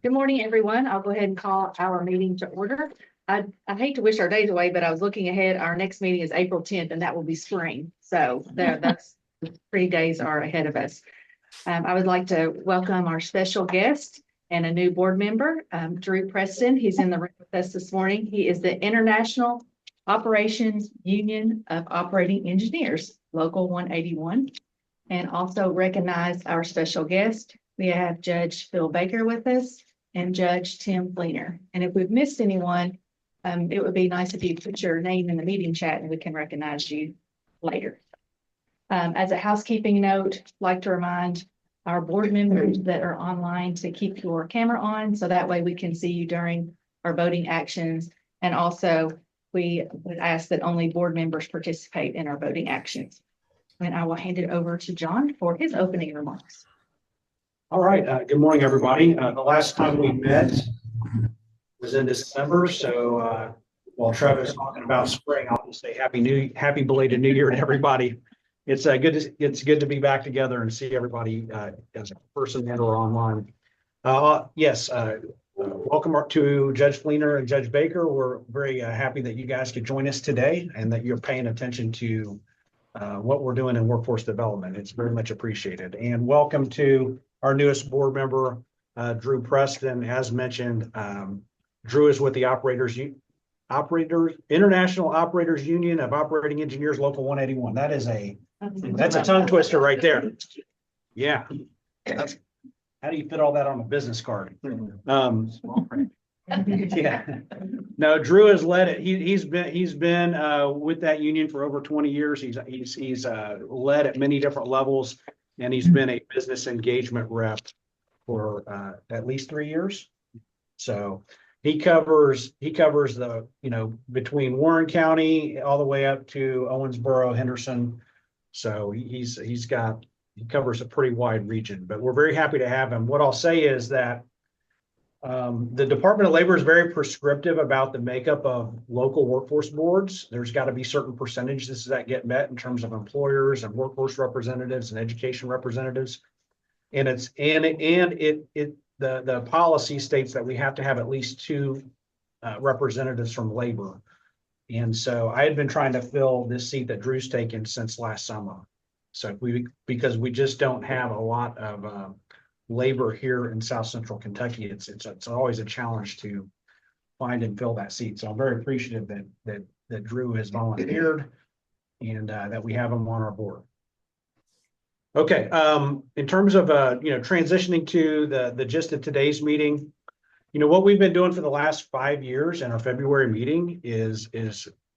Good morning, everyone. I'll go ahead and call our meeting to order. I hate to wish our days away, but I was looking ahead. Our next meeting is April 10th, and that will be spring. So that's 3 days are ahead of us. I would like to welcome our special guest and a new board member, Drew Preston. He's in the room with us this morning. He is the International Operations Union of Operating Engineers, Local 181, and also recognize our special guest. We have Judge Phil Baker with us and Judge Tim Fleener. And if we've missed anyone, it would be nice if you put your name in the meeting chat and we can recognize you later. As a housekeeping note, I'd like to remind our board members that are online to keep your camera on, so that way we can see you during our voting actions. And also, we would ask that only board members participate in our voting actions. And I will hand it over to John for his opening remarks. All right. Good morning, everybody. The last time we met was in December. So while Trevor's talking about spring, I'll just say happy belated New Year to everybody. It's good to be back together and see everybody as a person and or online. Welcome to Judge Fleener and Judge Baker. We're very happy that you guys could join us today and that you're paying attention to what we're doing in workforce development. It's very much appreciated. And welcome to our newest board member, Drew Preston. As mentioned, Drew is with the International Operators Union of Operating Engineers, Local 181. That's a tongue twister right there. Yeah. How do you fit all that on a business card? Yeah. No, Drew has led it. He's been with that union for over 20 years. He's led at many different levels, and he's been a business engagement rep for at least 3 years. So he covers the, between Warren County all the way up to Owensboro, Henderson. So he covers a pretty wide region, but we're very happy to have him. What I'll say is that the Department of Labor is very prescriptive about the makeup of local workforce boards. There's got to be certain percentages that get met in terms of employers and workforce representatives and education representatives. And the policy states that we have to have at least 2 representatives from labor. And so I had been trying to fill this seat that Drew's taken since last summer. So because we just don't have a lot of labor here in South Central Kentucky, it's always a challenge to find and fill that seat. So I'm very appreciative that Drew has volunteered and that we have him on our board. Okay, in terms of transitioning to the gist of today's meeting, what we've been doing for the last 5 years in our February meeting is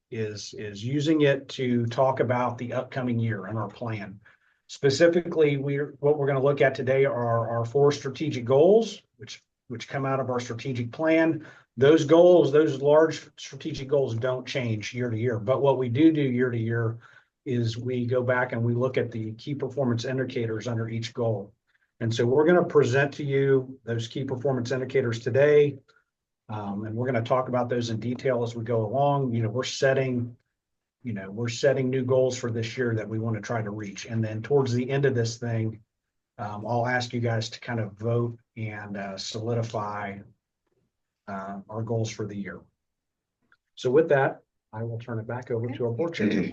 using it to talk about the upcoming year and our plan. Specifically, what we're going to look at today are our 4 strategic goals, which come out of our strategic plan. Those goals, those large strategic goals, don't change year to year. But what we do year to year is we go back and we look at the key performance indicators under each goal. And so we're going to present to you those key performance indicators today. And we're going to talk about those in detail as we go along. We're setting new goals for this year that we want to try to reach. And then towards the end of this thing, I'll ask you guys to kind of vote and solidify our goals for the year. So with that, I will turn it back over to our board chair.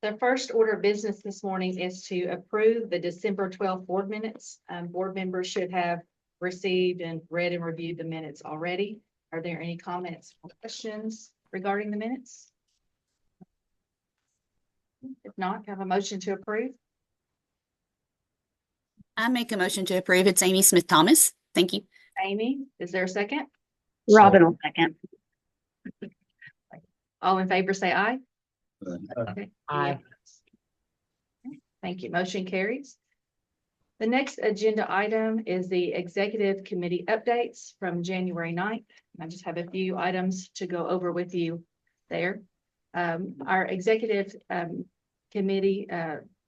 The first order of business this morning is to approve the December 12th board minutes. Board members should have received and read and reviewed the minutes already. Are there any comments or questions regarding the minutes? If not, have a motion to approve. I make a motion to approve. It's Amy Smith Thomas. Thank you. Amy, is there a second? Robin will second. All in favor say aye. Okay. Aye. Thank you. Motion carries. The next agenda item is the executive committee updates from January 9th. I just have a few items to go over with you there. Our executive committee,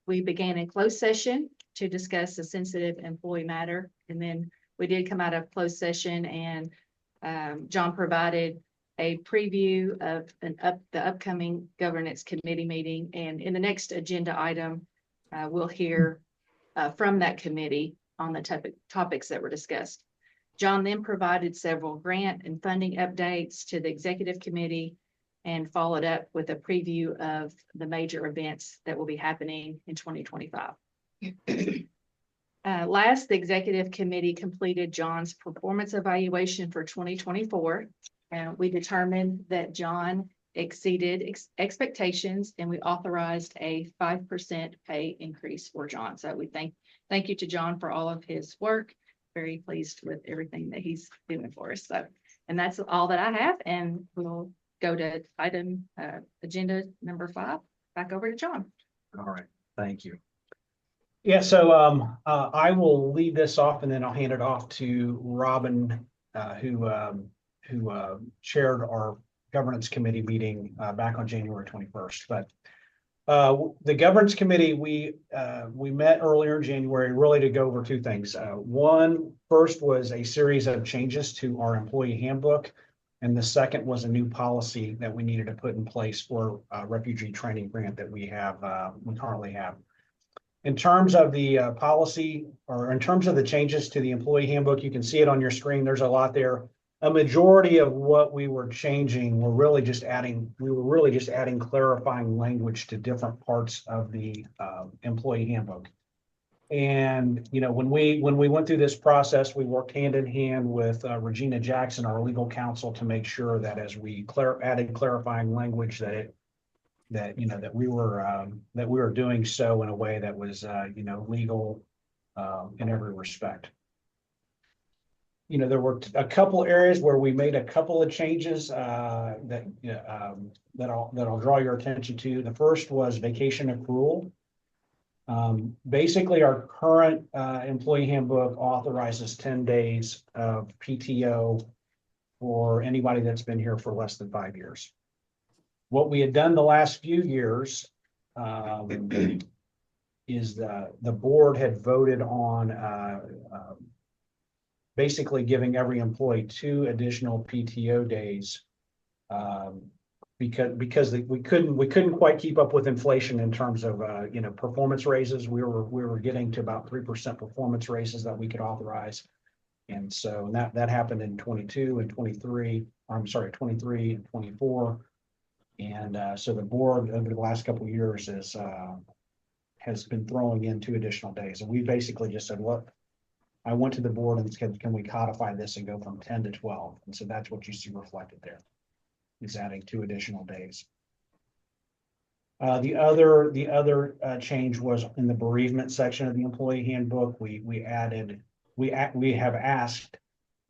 we began in closed session to discuss a sensitive employee matter. And then we did come out of closed session and John provided a preview of the upcoming governance committee meeting. And in the next agenda item, we'll hear from that committee on the topics that were discussed. John then provided several grant and funding updates to the executive committee and followed up with a preview of the major events that will be happening in 2025. Last, the executive committee completed John's performance evaluation for 2024. We determined that John exceeded expectations, and we authorized a 5% pay increase for John. So we thank you to John for all of his work. Very pleased with everything that he's doing for us. So, and that's all that I have, and we'll go to item agenda number 5. Back over to John. All right, thank you. Yeah, so I will lead this off and then I'll hand it off to Robin, who chaired our governance committee meeting back on January 21st. But the governance committee, we met earlier in January really to go over 2 things. First was a series of changes to our employee handbook. And the second was a new policy that we needed to put in place for a refugee training grant that we currently have. In terms of the policy, or in terms of the changes to the employee handbook, you can see it on your screen. There's a lot there. A majority of what we were changing were really just adding clarifying language to different parts of the employee handbook. And when we went through this process, we worked hand in hand with Regina Jackson, our legal counsel, to make sure that as we added clarifying language that we were doing so in a way that was legal in every respect. There were a couple areas where we made a couple of changes that I'll draw your attention to. The first was vacation accrual. Basically, our current employee handbook authorizes 10 days of PTO for anybody that's been here for less than 5 years. What we had done the last few years is the board had voted on basically giving every employee 2 additional PTO days because we couldn't quite keep up with inflation in terms of performance raises. We were getting to about 3% performance raises that we could authorize, and so that happened in 22 and 23. I'm sorry, 23 and 24. And so the board over the last couple of years has been throwing in 2 additional days. And we basically just said, look, I went to the board and said, can we codify this and go from 10 to 12? And so that's what you see reflected there, is adding 2 additional days. The other change was in the bereavement section of the employee handbook. We have asked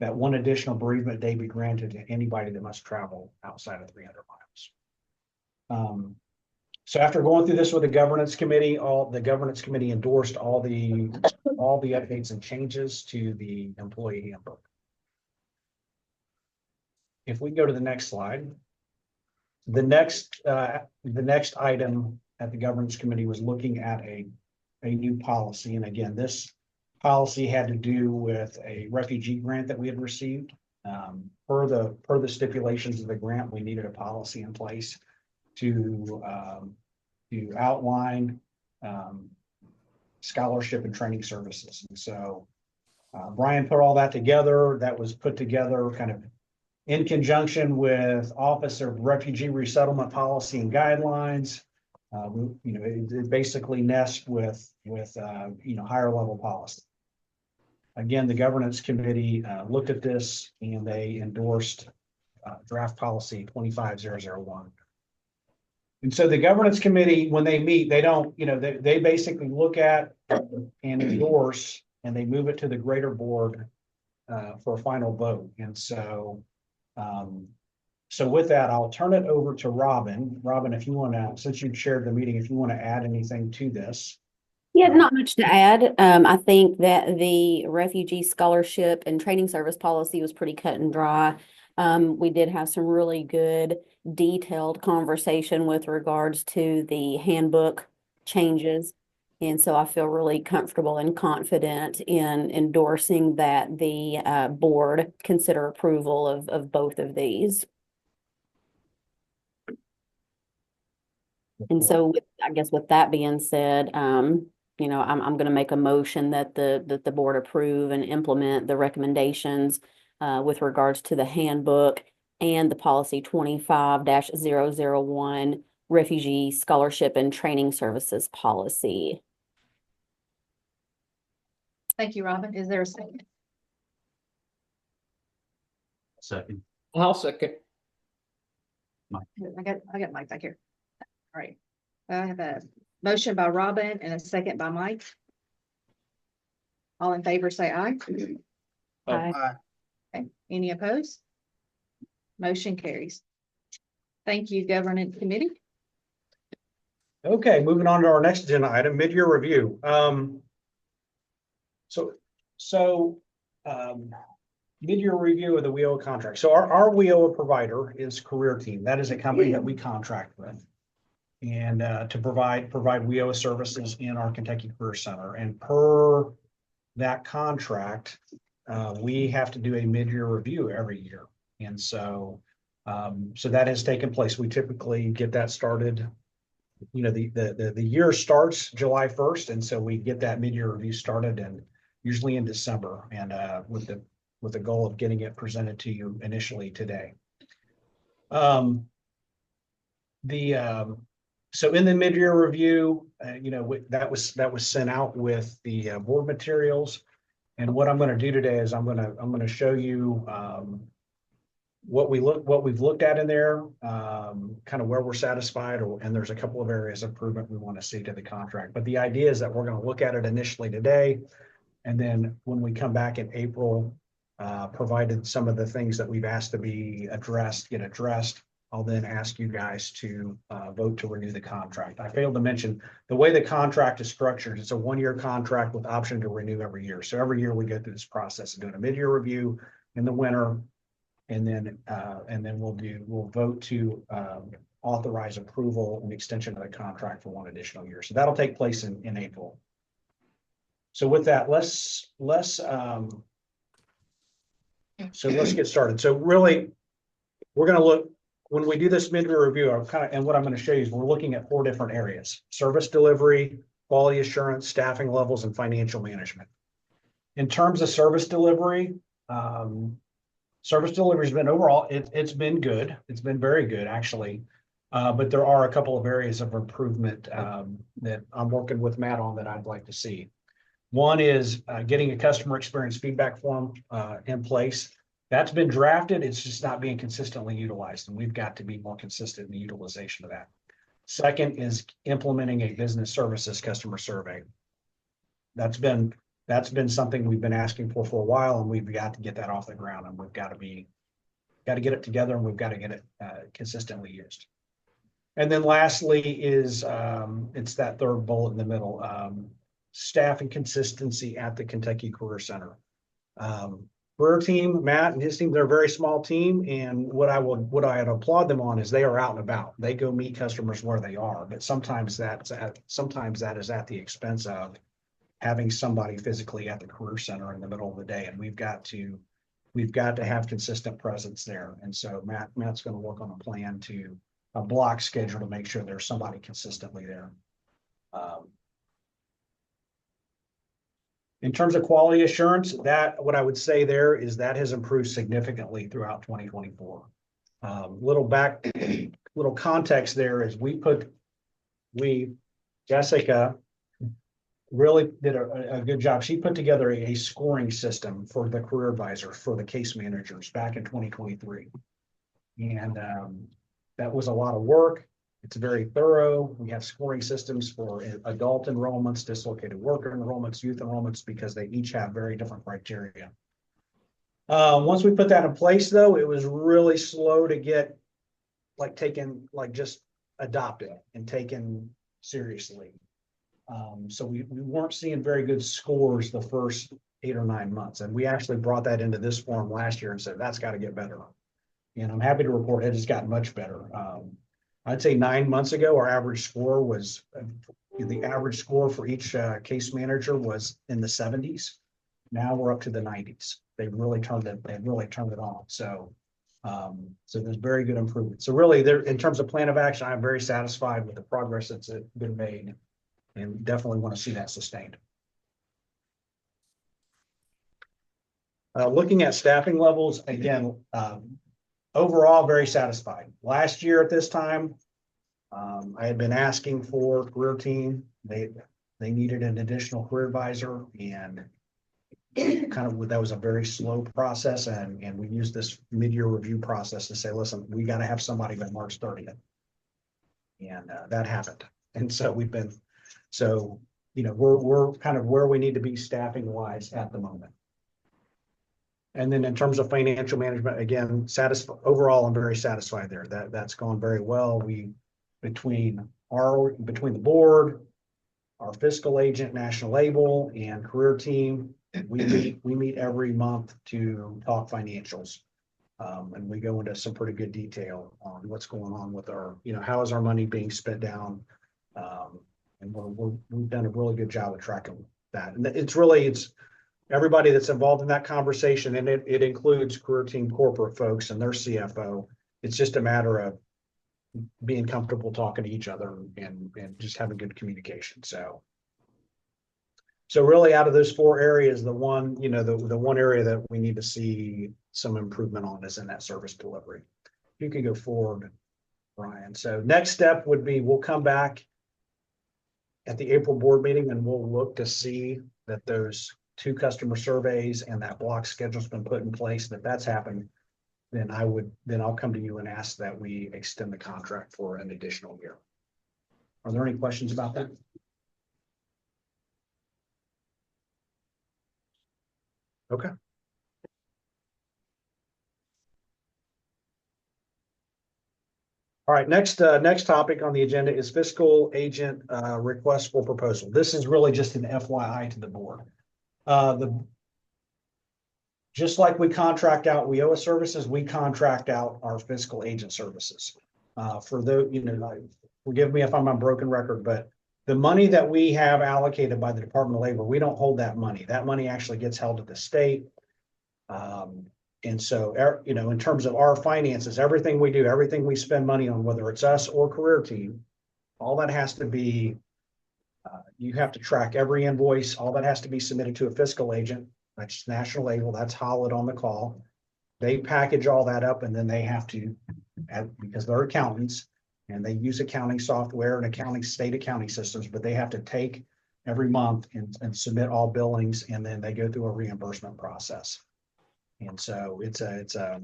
that 1 additional bereavement day be granted to anybody that must travel outside of 300 miles. So after going through this with the governance committee, the governance committee endorsed all the updates and changes to the employee handbook. If we go to the next slide, the next item at the governance committee was looking at a new policy. And again, this policy had to do with a refugee grant that we had received. Per the stipulations of the grant, we needed a policy in place to outline scholarship and training services. And so Brian put all that together. That was put together kind of in conjunction with Office of Refugee Resettlement Policy and Guidelines. It basically nests with higher level policy. Again, the governance committee looked at this and they endorsed draft policy 25001. And so the governance committee, when they meet, they don't, they basically look at and endorse, and they move it to the greater board for a final vote. And so, with that, I'll turn it over to Robin. Robin, if you want to, since you shared the meeting, if you want to add anything to this. Yeah, not much to add. I think that the refugee scholarship and training service policy was pretty cut and dry. We did have some really good detailed conversation with regards to the handbook changes. And so I feel really comfortable and confident in endorsing that the board consider approval of both of these. And so I guess with that being said, I'm going to make a motion that the board approve and implement the recommendations with regards to the handbook and the policy 25-001 refugee scholarship and training services policy. Thank you, Robin. Is there a second? Second. I'll second. I got Mike back here. All right. I have a motion by Robin and a second by Mike. All in favor, say aye. Aye. Okay. Any opposed? Motion carries. Thank you, Governance Committee. Okay, moving on to our next agenda item, mid-year review. Mid-year review of the WIOA contract. So our WIOA provider is Career Team. That is a company that we contract with. And to provide WIOA services in our Kentucky Career Center. And per that contract, we have to do a mid-year review every year. And so that has taken place. We typically get that started. The year starts July 1st, and so we get that mid-year review started and usually in December, and with the goal of getting it presented to you initially today. So in the mid-year review, that was sent out with the board materials, and what I'm going to do today is I'm going to show you what we've looked at in there, kind of where we're satisfied, and there's a couple of areas of improvement we want to see to the contract. But the idea is that we're going to look at it initially today, and then when we come back in April, provided some of the things that we've asked to be addressed get addressed, I'll then ask you guys to vote to renew the contract. I failed to mention the way the contract is structured. It's a one-year contract with option to renew every year. So every year we go through this process of doing a mid-year review in the winter. And then we'll vote to authorize approval and extension of the contract for one additional year. So that'll take place in April. So with that, let's get started. So really, we're going to look when we do this mid-year review. And what I'm going to show you is we're looking at 4 different areas: service delivery, quality assurance, staffing levels, and financial management. In terms of service delivery has been overall, it's been good. It's been very good, actually. But there are a couple of areas of improvement that I'm working with Matt on that I'd like to see. One is getting a customer experience feedback form in place. That's been drafted. It's just not being consistently utilized, and we've got to be more consistent in the utilization of that. Second is implementing a business services customer survey. That's been something we've been asking for a while, and we've got to get that off the ground, and we've got to get it together, and we've got to get it consistently used. And then lastly is it's that third bullet in the middle, staff and consistency at the Kentucky Career Center. Career Team, Matt and his team, they're a very small team, and what I'd applaud them on is they are out and about. They go meet customers where they are, but sometimes that is at the expense of having somebody physically at the Career Center in the middle of the day, and we've got to have consistent presence there. And so Matt's going to work on a plan a block schedule to make sure there's somebody consistently there. In terms of quality assurance, what I would say there is that has improved significantly throughout 2024. Little context there is Jessica really did a good job. She put together a scoring system for the career advisor, for the case managers back in 2023. And that was a lot of work. It's very thorough. We have scoring systems for adult enrollments, dislocated worker enrollments, youth enrollments, because they each have very different criteria. Once we put that in place, though, it was really slow to get just adopted and taken seriously. So we weren't seeing very good scores the first 8 or 9 months. And we actually brought that into this forum last year and said, that's got to get better. And I'm happy to report it has gotten much better. I'd say 9 months ago, our average score was, the average score for each case manager was in the 70s. Now we're up to the 90s. They've really turned it on. So there's very good improvement. So really, in terms of plan of action, I'm very satisfied with the progress that's been made. And definitely want to see that sustained. Looking at staffing levels, again, overall, very satisfied. Last year at this time, I had been asking for career team. They needed an additional career advisor, and that was a very slow process. And we used this mid-year review process to say, listen, we got to have somebody by March 30th. And that happened. And so we're kind of where we need to be staffing wise at the moment. And then in terms of financial management, again, overall, I'm very satisfied there. That's gone very well. Between the board, our fiscal agent, national label, and career team, we meet every month to talk financials. And we go into some pretty good detail on what's going on with how is our money being spent down. And we've done a really good job of tracking that. And it's everybody that's involved in that conversation, and it includes career team corporate folks and their CFO. It's just a matter of being comfortable talking to each other and just having good communication. So really out of those four areas, the one area that we need to see some improvement on is in that service delivery. You can go forward, Brian. So next step would be we'll come back at the April board meeting and we'll look to see that those 2 customer surveys and that block schedule's been put in place. And if that's happened, then I'll come to you and ask that we extend the contract for an additional year. Are there any questions about that? Okay. All right, next topic on the agenda is fiscal agent request for proposal. This is really just an FYI to the board. Just like we contract out WIOA services, we contract out our fiscal agent services. For those, forgive me if I'm a broken record, but the money that we have allocated by the Department of Labor, we don't hold that money. That money actually gets held at the state. And so, in terms of our finances, everything we do, everything we spend money on, whether it's us or career team, all that has to be, you have to track every invoice. All that has to be submitted to a fiscal agent. That's national label. That's Holland on the call. They package all that up, and then they have to, because they're accountants and they use accounting software and state accounting systems, but they have to take every month and submit all billings, and then they go through a reimbursement process. And so it's a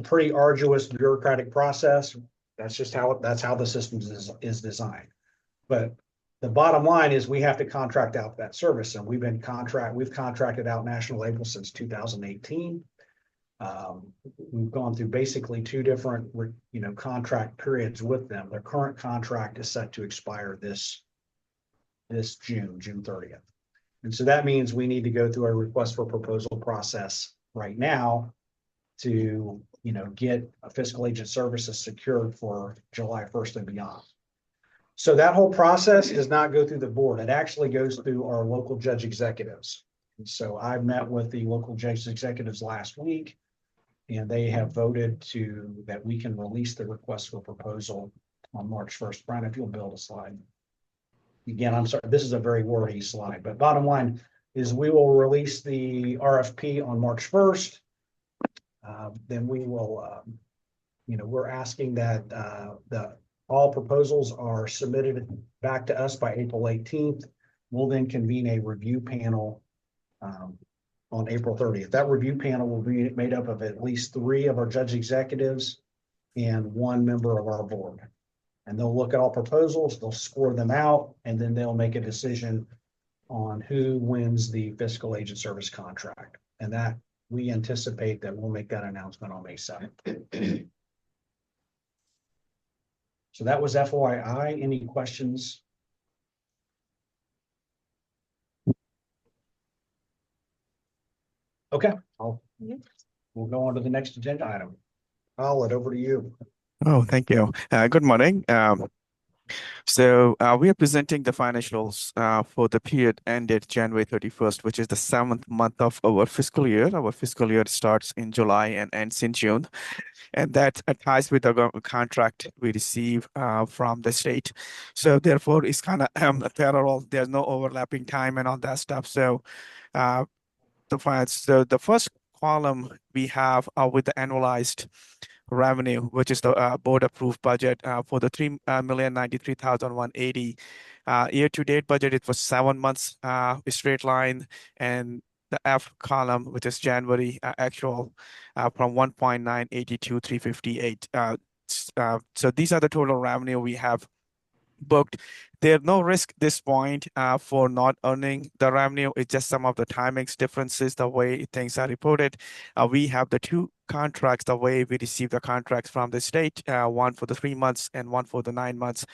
pretty arduous bureaucratic process. That's how the system is designed. But the bottom line is we have to contract out that service, and we've contracted out national label since 2018. We've gone through basically 2 different contract periods with them. Their current contract is set to expire this June 30th. And so that means we need to go through a request for proposal process right now to get a fiscal agent services secured for July 1st and beyond. So that whole process does not go through the board. It actually goes through our local judge executives. And so I met with the local judge executives last week, and they have voted that we can release the request for proposal on March 1st. Brian, if you'll build a slide. Again, I'm sorry, this is a very wordy slide, but bottom line is we will release the RFP on March 1st. Then we will, we're asking that all proposals are submitted back to us by April 18th. We'll then convene a review panel on April 30th. That review panel will be made up of at least 3 of our judge executives and 1 member of our board. And they'll look at all proposals, they'll score them out, and then they'll make a decision on who wins the fiscal agent service contract. And that we anticipate that we'll make that announcement on May 7th. So that was FYI. Any questions? Okay, we'll go on to the next agenda item. Holland, over to you. Oh, thank you. Good morning. So we are presenting the financials for the period ended January 31st, which is the 7th month of our fiscal year. Our fiscal year starts in July and ends in June. And that ties with the contract we receive from the state. So therefore, it's kind of parallel. There's no overlapping time and all that stuff. So uh, the first column we have with the annualized revenue, which is the board approved budget for the 3,093,180. Year to date budget, it was 7 months straight line, and the F column, which is January actual from 1.982 358. So these are the total revenue we have booked. There's no risk this point for not earning the revenue. It's just some of the timings differences, the way things are reported. We have the two contracts, the way we receive the contracts from the state, one for the 3 months and one for the 9 months.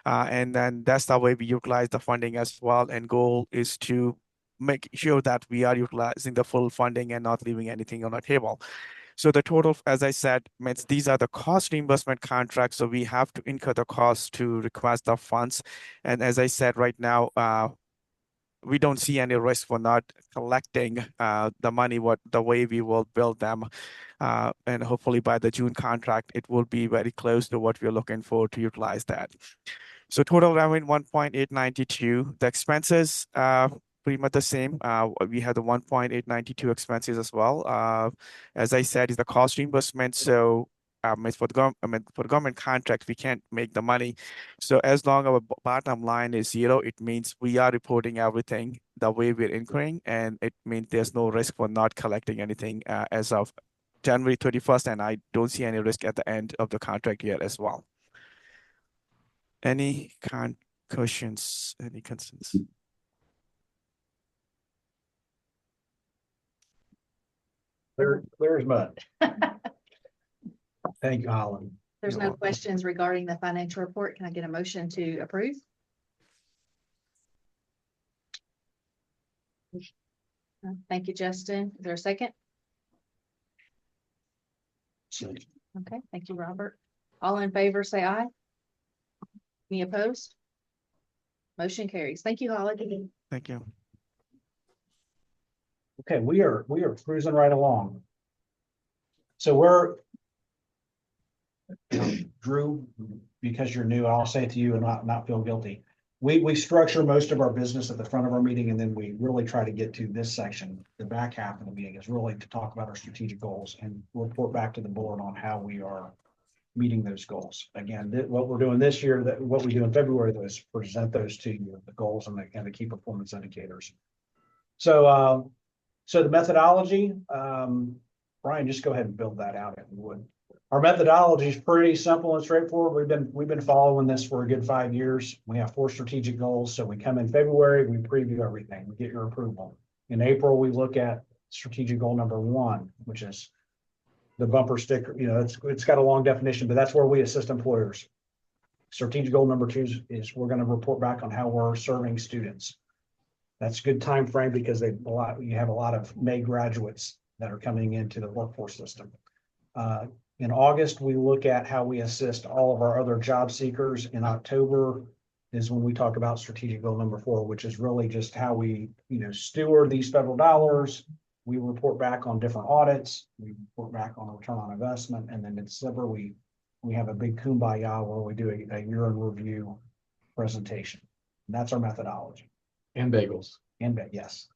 And then that's the way we utilize the funding as well. And goal is to make sure that we are utilizing the full funding and not leaving anything on the table. So the total, as I said, means these are the cost reimbursement contracts. So we have to incur the cost to request the funds. And as I said, right now, we don't see any risk for not collecting the money the way we will build them. And hopefully by the June contract, it will be very close to what we're looking for to utilize that. So total revenue 1.892. The expenses pretty much the same. We have the 1.892 expenses as well. As I said, is the cost reimbursement. So it's for the government contract, we can't make the money. So as long as our bottom line is zero, it means we are reporting everything the way we're incurring, and it means there's no risk for not collecting anything as of January 31st, and I don't see any risk at the end of the contract year as well. Any questions, any concerns? Clear as mud. Thank you, Holland. There's You're no welcome. questions regarding the financial report. Can I get a motion to approve? Thank you, Justin. Is there a second? Okay, thank you, Robert. All in favor, say aye. Any opposed? Motion carries. Thank you, Holly. Thank you. Okay, we are cruising right along. So Drew, because you're new, I'll say it to you and not feel guilty. We structure most of our business at the front of our meeting, and then we really try to get to this section. The back half of the meeting is really to talk about our strategic goals and report back to the board on how we are meeting those goals. Again, what we're doing this year, what we do in February, though, is present those to you, the goals and the key performance indicators. So the methodology, Brian, just go ahead and build that out if you would. Our methodology is pretty simple and straightforward. We've been following this for a good 5 years. We have 4 strategic goals. So we come in February, we preview everything, we get your approval. In April, we look at strategic goal number 1, which is the bumper sticker. You know, it's got a long definition, but that's where we assist employers. Strategic goal number 2 is we're going to report back on how we're serving students. That's a good time frame because you have a lot of May graduates that are coming into the workforce system. In August, we look at how we assist all of our other job seekers. In October is when we talk about strategic goal number 4, which is really just how we, steward these federal dollars. We report back on different audits. We report back on return on investment. And then in December, we have a big kumbaya where we do a year in review presentation. And that's our methodology. And bagels. Yes.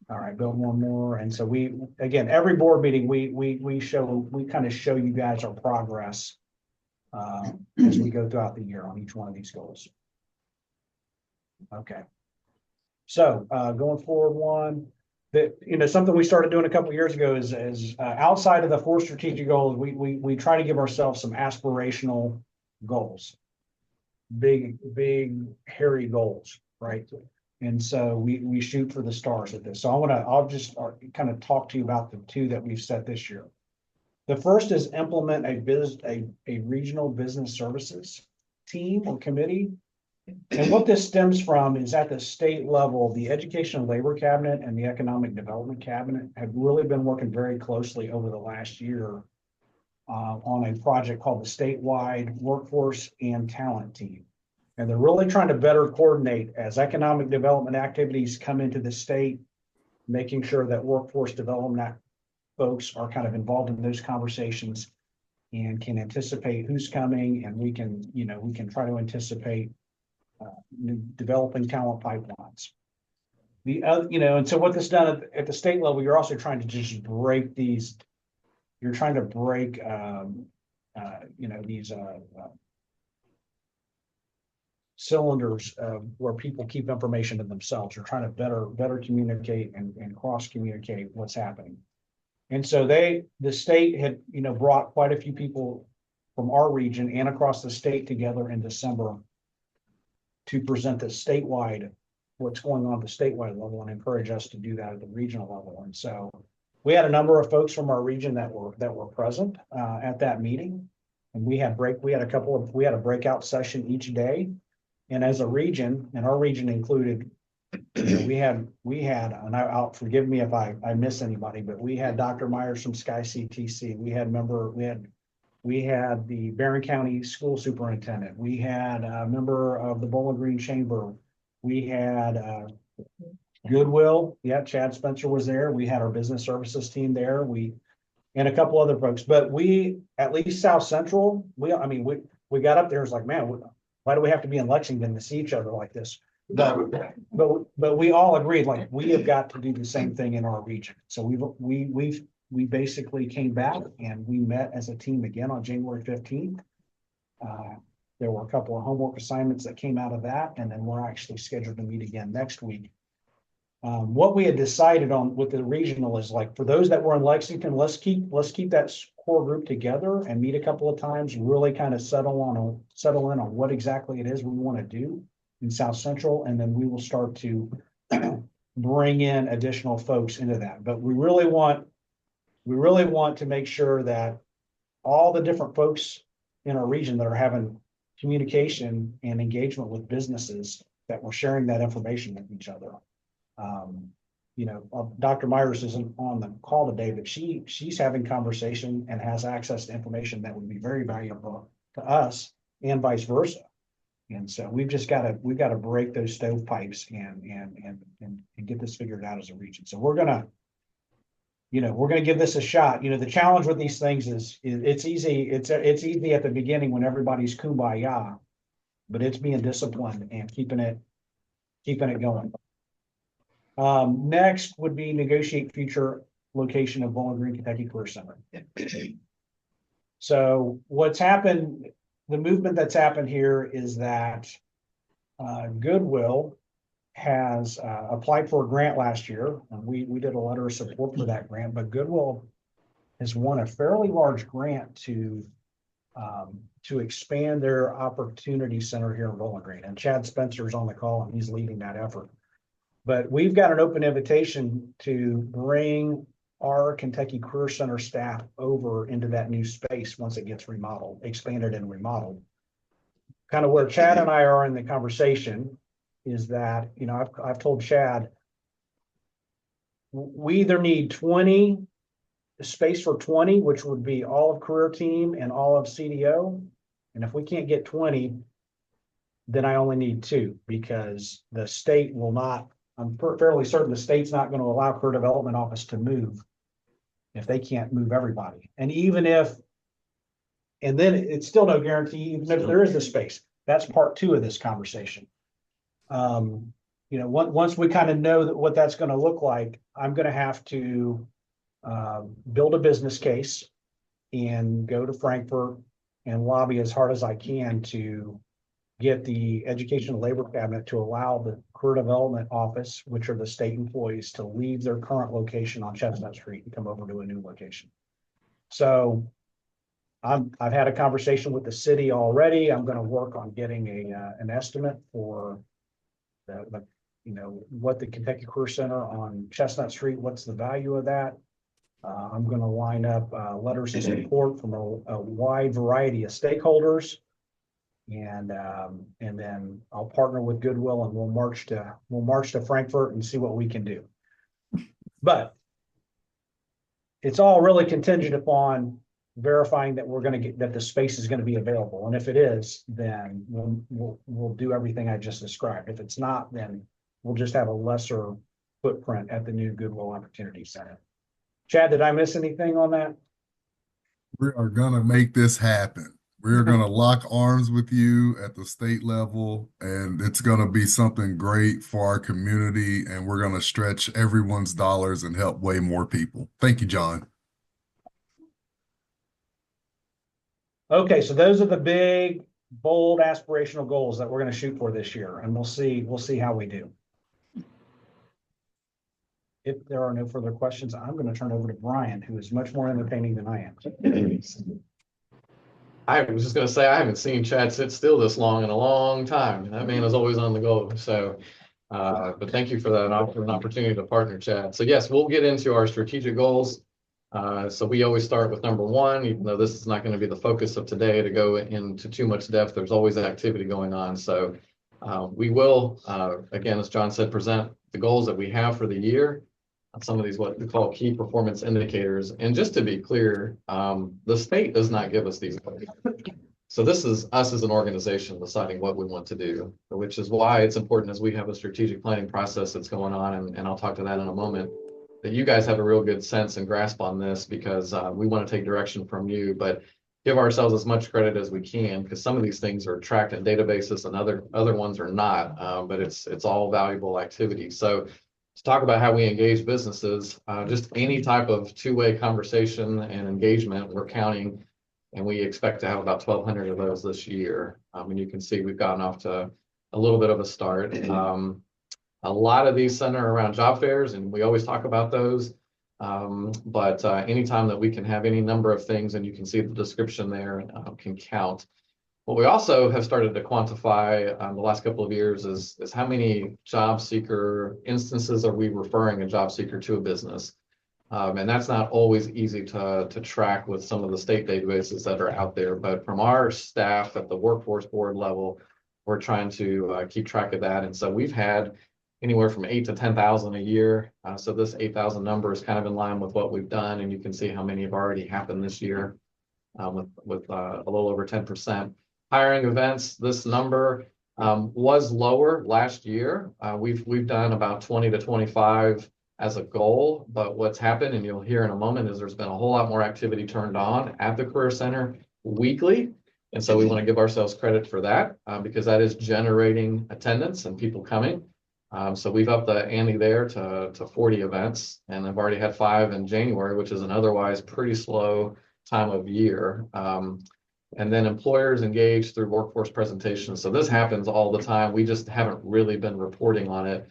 All right, build one more. And so again, every board meeting, we kind of show you guys our progress as we go throughout the year on each one of these goals. Okay. So going forward, something we started doing a couple of years ago is outside of the 4 strategic goals, we try to give ourselves some aspirational goals, big, hairy goals, right? And so we shoot for the stars at this. So I'll just kind of talk to you about the 2 that we've set this year. The first is implement a regional business services team or committee. And what this stems from is at the state level, the Education and Labor Cabinet and the Economic Development Cabinet have really been working very closely over the last year on a project called the Statewide Workforce and Talent Team. And they're really trying to better coordinate as economic development activities come into the state, making sure that workforce development folks are kind of involved in those conversations and can anticipate who's coming, and we can, we can try to anticipate new developing talent pipelines. The other, and so what this done at the state level, you're also trying to just break these, you're trying to break, these cylinders where people keep information to themselves. You're trying to better communicate and cross communicate what's happening. And so the state had, brought quite a few people from our region and across the state together in December to present the statewide, what's going on at the statewide level, and encourage us to do that at the regional level. And so we had a number of folks from our region that were present at that meeting. And we had a breakout session each day. And as a region, and our region included, we had, and I'll forgive me if I miss anybody, but we had Dr. Myers from Sky CTC. We had the Barron County School Superintendent. We had a member of the Bowling Green Chamber. We had Goodwill. Yeah, Chad Spencer was there. We had our business services team there. And a couple other folks, but at least South Central, we got up there. It's like, man, why do we have to be in Lexington to see each other like this? But we all agreed, like, we have got to do the same thing in our region. So we basically came back and we met as a team again on January 15th. There were a couple of homework assignments that came out of that, and then we're actually scheduled to meet again next week. What we had decided on with the regional is, like, for those that were in Lexington, let's keep that core group together and meet a couple of times, really kind of settle in on what exactly it is we want to do in South Central, and then we will start to bring in additional folks into that. But we really want to make sure that all the different folks in our region that are having communication and engagement with businesses, that we're sharing that information with each other. Dr. Myers isn't on the call today, but she's having conversation and has access to information that would be very valuable to us, and vice versa. And so we've got to break those stovepipes and get this figured out as a region. So we're gonna give this a shot. The challenge with these things is it's easy. It's easy at the beginning when everybody's kumbaya, but it's being disciplined and keeping it going. Next would be negotiate future location of Bowling Green Kentucky Career Center. So what's happened, the movement that's happened here is that Goodwill has applied for a grant last year, and we did a letter of support for that grant, but Goodwill has won a fairly large grant to expand their opportunity center here in Bowling Green. And Chad Spencer's on the call, and he's leading that effort. But we've got an open invitation to bring our Kentucky Career Center staff over into that new space once it gets expanded and remodeled. Kind of where Chad and I are in the conversation is that, I've told Chad, we either need space for 20, which would be all of career team and all of CDO. And if we can't get 20, then I only need 2, because the state will not, I'm fairly certain the state's not going to allow career development office to move if they can't move everybody. And then it's still no guarantee, even if there is the space. That's part 2 of this conversation. Once we kind of know what that's going to look like, I'm going to have to build a business case and go to Frankfurt and lobby as hard as I can to get the Education and Labor Cabinet to allow the Career Development Office, which are the state employees, to leave their current location on Chestnut Street and come over to a new location. So I've had a conversation with the city already. I'm going to work on getting an estimate for what the Kentucky Career Center on Chestnut Street, what's the value of that. I'm going to line up letters of support from a wide variety of stakeholders. And then I'll partner with Goodwill, and we'll march to Frankfurt and see what we can do. But it's all really contingent upon verifying that we're gonna get, that the space is gonna be available. And if it is, then we'll do everything I just described. If it's not, then we'll just have a lesser footprint at the new Goodwill Opportunity Center. Chad, did I miss anything on that? We are gonna make this happen. We're gonna lock arms with you at the state level, and it's gonna be something great for our community, and we're gonna stretch everyone's dollars and help way more people. Thank you, John. Okay, so those are the big, bold, aspirational goals that we're gonna shoot for this year, and we'll see how we do. If there are no further questions, I'm gonna turn over to Brian, who is much more entertaining than I am. I was just gonna say, I haven't seen Chad sit still this long in a long time. That man is always on the go. So, but thank you for that opportunity to partner, Chad. So yes, we'll get into our strategic goals. So we always start with number one, even though this is not going to be the focus of today to go into too much depth. There's always activity going on. So we will, again, as John said, present the goals that we have for the year. Some of these what we call key performance indicators. And just to be clear, the state does not give us these goals. So this is us as an organization deciding what we want to do, which is why it's important as we have a strategic planning process that's going on, and I'll talk to that in a moment, that you guys have a real good sense and grasp on this, because we want to take direction from you, but give ourselves as much credit as we can, because some of these things are tracked in databases and other ones are not, but it's all valuable activity. So to talk about how we engage businesses, just any type of two-way conversation and engagement, we're counting, and we expect to have about 1,200 of those this year. And you can see we've gotten off to a little bit of a start. A lot of these center around job fairs, and we always talk about those. But anytime that we can have any number of things, and you can see the description there, can count. What we also have started to quantify the last couple of years is how many job seeker instances are we referring a job seeker to a business. And that's not always easy to track with some of the state databases that are out there. But from our staff at the workforce board level, we're trying to keep track of that. And so we've had anywhere from 8,000 to 10,000 a year. So this 8,000 number is kind of in line with what we've done. And you can see how many have already happened this year with a little over 10%. Hiring events, this number was lower last year. We've done about 20 to 25 as a goal, but what's happened, and you'll hear in a moment, is there's been a whole lot more activity turned on at the Career Center weekly. And so we want to give ourselves credit for that because that is generating attendance and people coming. So we've upped the ante there to 40 events, and I've already had 5 in January, which is an otherwise pretty slow time of year. And then employers engage through workforce presentations. So this happens all the time. We just haven't really been reporting on it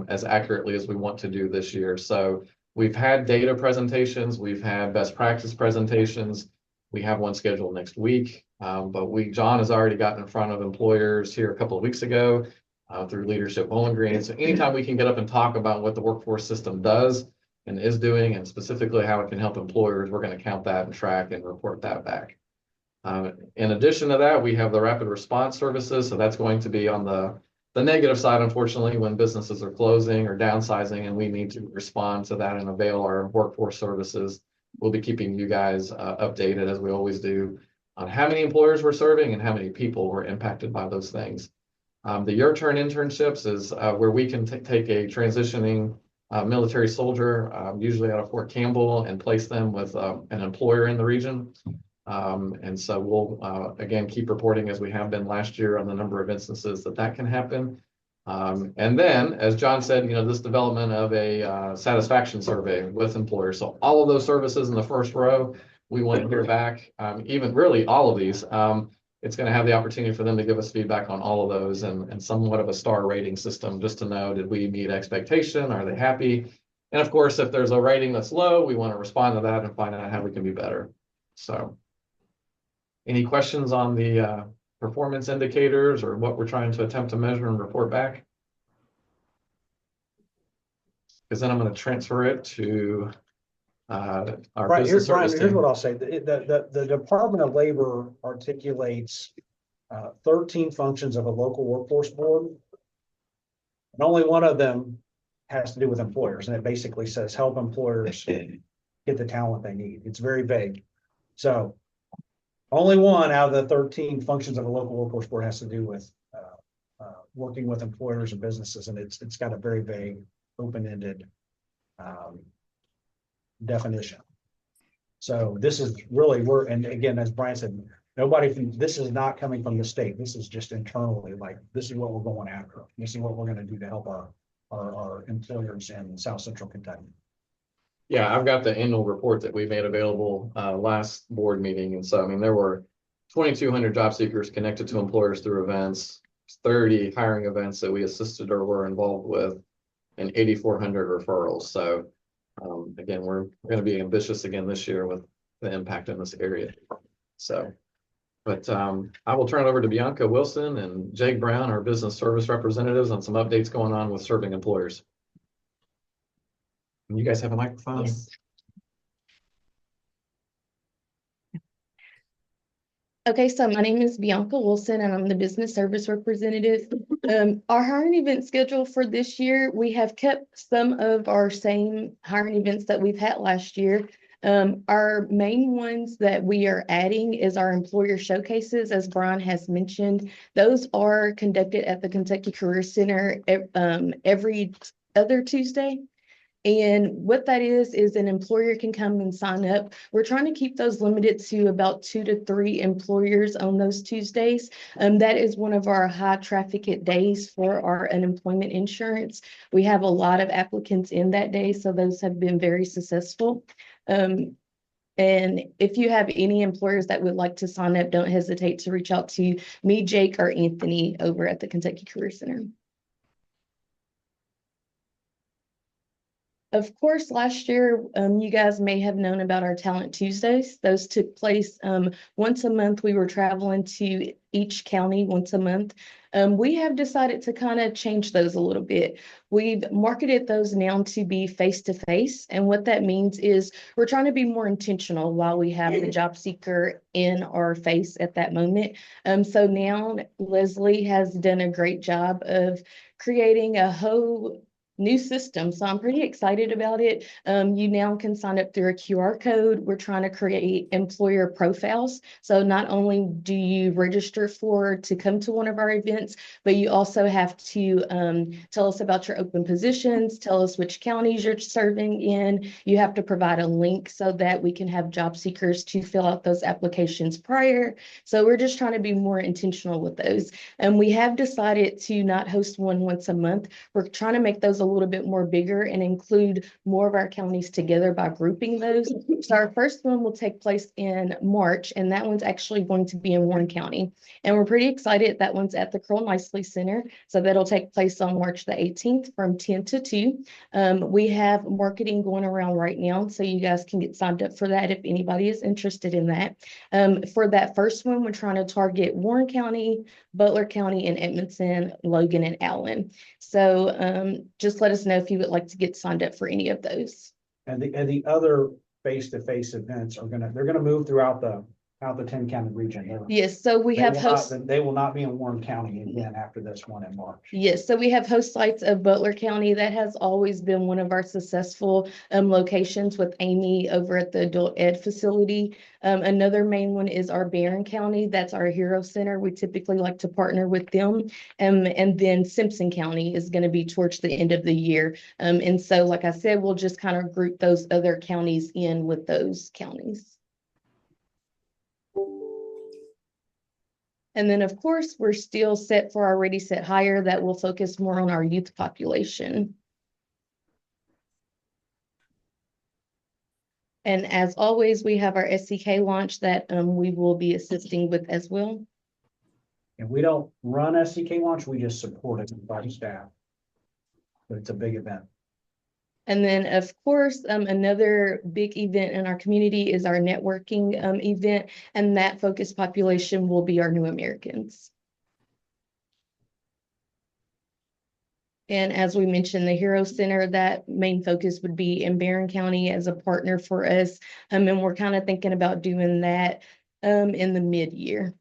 as accurately as we want to do this year. So we've had data presentations, we've had best practice presentations. We have one scheduled next week, but John has already gotten in front of employers here a couple of weeks ago through Leadership Bowling Green. So anytime we can get up and talk about what the workforce system does and is doing, and specifically how it can help employers, we're going to count that and track and report that back. In addition to that, we have the rapid response services. So that's going to be on the negative side, unfortunately, when businesses are closing or downsizing, and we need to respond to that and avail our workforce services. We'll be keeping you guys updated, as we always do, on how many employers we're serving and how many people were impacted by those things. The Your Turn internships is where we can take a transitioning military soldier, usually out of Fort Campbell, and place them with an employer in the region. And so we'll, again, keep reporting as we have been last year on the number of instances that can happen. And then, as John said, this development of a satisfaction survey with employers. So all of those services in the first row, we want to hear back, even really all of these. It's going to have the opportunity for them to give us feedback on all of those and somewhat of a star rating system just to know, did we meet expectation? Are they happy? And of course, if there's a rating that's low, we want to respond to that and find out how we can be better. So any questions on the performance indicators or what we're trying to attempt to measure and report back? Because then I'm going to transfer it to our Right, business service here's team. what I'll say. The Department of Labor articulates 13 functions of a local workforce board. And only one of them has to do with employers. And it basically says help employers get the talent they need. It's very vague. So only one out of the 13 functions of a local workforce board has to do with working with employers and businesses, and it's got a very vague, open-ended definition. So this is really, and again, as Brian said, this is not coming from the state. This is just internally, like, this is what we're going after. This is what we're going to do to help our employers in South Central Kentucky. Yeah, I've got the annual report that we made available last board meeting. And so, I mean, there were 2,200 job seekers connected to employers through events, 30 hiring events that we assisted or were involved with, and 8,400 referrals. So again, we're going to be ambitious again this year with the impact in this area. So, but I will turn it over to Bianca Wilson and Jake Brown, our business service representatives, on some updates going on with serving employers. You guys have a microphone? Yes. Okay, so my name is Bianca Wilson and I'm the business service representative. Our hiring event schedule for this year, we have kept some of our same hiring events that we've had last year. Our main ones that we are adding is our employer showcases, as Brian has mentioned. Those are conducted at the Kentucky Career Center every other Tuesday. And what that is an employer can come and sign up. We're trying to keep those limited to about 2 to 3 employers on those Tuesdays. That is one of our high trafficked days for our unemployment insurance. We have a lot of applicants in that day, so those have been very successful. And if you have any employers that would like to sign up, don't hesitate to reach out to me, Jake, or Anthony over at the Kentucky Career Center. Of course, last year, you guys may have known about our Talent Tuesdays. Those took place once a month. We were traveling to each county once a month. We have decided to kind of change those a little bit. We've marketed those now to be face-to-face. And what that means is we're trying to be more intentional while we have the job seeker in our face at that moment. So now Leslie has done a great job of creating a whole new system. So I'm pretty excited about it. You now can sign up through a QR code. We're trying to create employer profiles. So not only do you register to come to one of our events, but you also have to tell us about your open positions, tell us which counties you're serving in. You have to provide a link so that we can have job seekers to fill out those applications prior. So we're just trying to be more intentional with those. And we have decided to not host one once a month. We're trying to make those a little bit more bigger and include more of our counties together by grouping those. So our first one will take place in March, and that one's actually going to be in Warren County. And we're pretty excited. That one's at the Curl Nicely Center. So that'll take place on March the 18th from 10 to 2. We have marketing going around right now, so you guys can get signed up for that if anybody is interested in that. For that first one, we're trying to target Warren County, Butler County, and Edmonson, Logan, and Allen. So just let us know if you would like to get signed up for any of those. And the other face-to-face events they're gonna move throughout the 10-county region. Yes, so we have hosts. They will not be in Warren County again after this one in March. Yes, so we have host sites of Butler County. That has always been one of our successful locations with Amy over at the adult ed facility. Another main one is our Barron County. That's our Hero Center. We typically like to partner with them. And then Simpson County is going to be towards the end of the year. And so, like I said, we'll just kind of group those other counties in with those counties. And then, of course, we're still set for our Ready, Set, Hire that will focus more on our youth population. And as always, we have our SCK launch that we will be assisting with as well. And we don't run SCK launch, we just support it by staff. But it's a big event. And then, of course, another big event in our community is our networking event, and that focus population will be our new Americans. And as we mentioned, the Hero Center, that main focus would be in Barron County as a partner for us. And we're kind of thinking about doing that in the mid-year.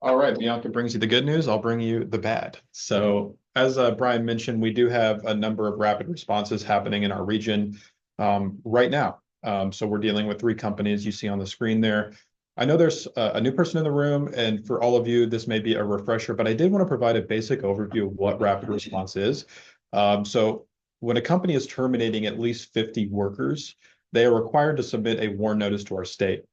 All right, Bianca brings you the good news. I'll bring you the bad. So as Brian mentioned, we do have a number of rapid responses happening in our region. right now. So we're dealing with 3 companies you see on the screen there. I know there's a new person in the room, and for all of you, this may be a refresher, but I did want to provide a basic overview of what rapid response is. So when a company is terminating at least 50 workers, they are required to submit a WARN notice to our state.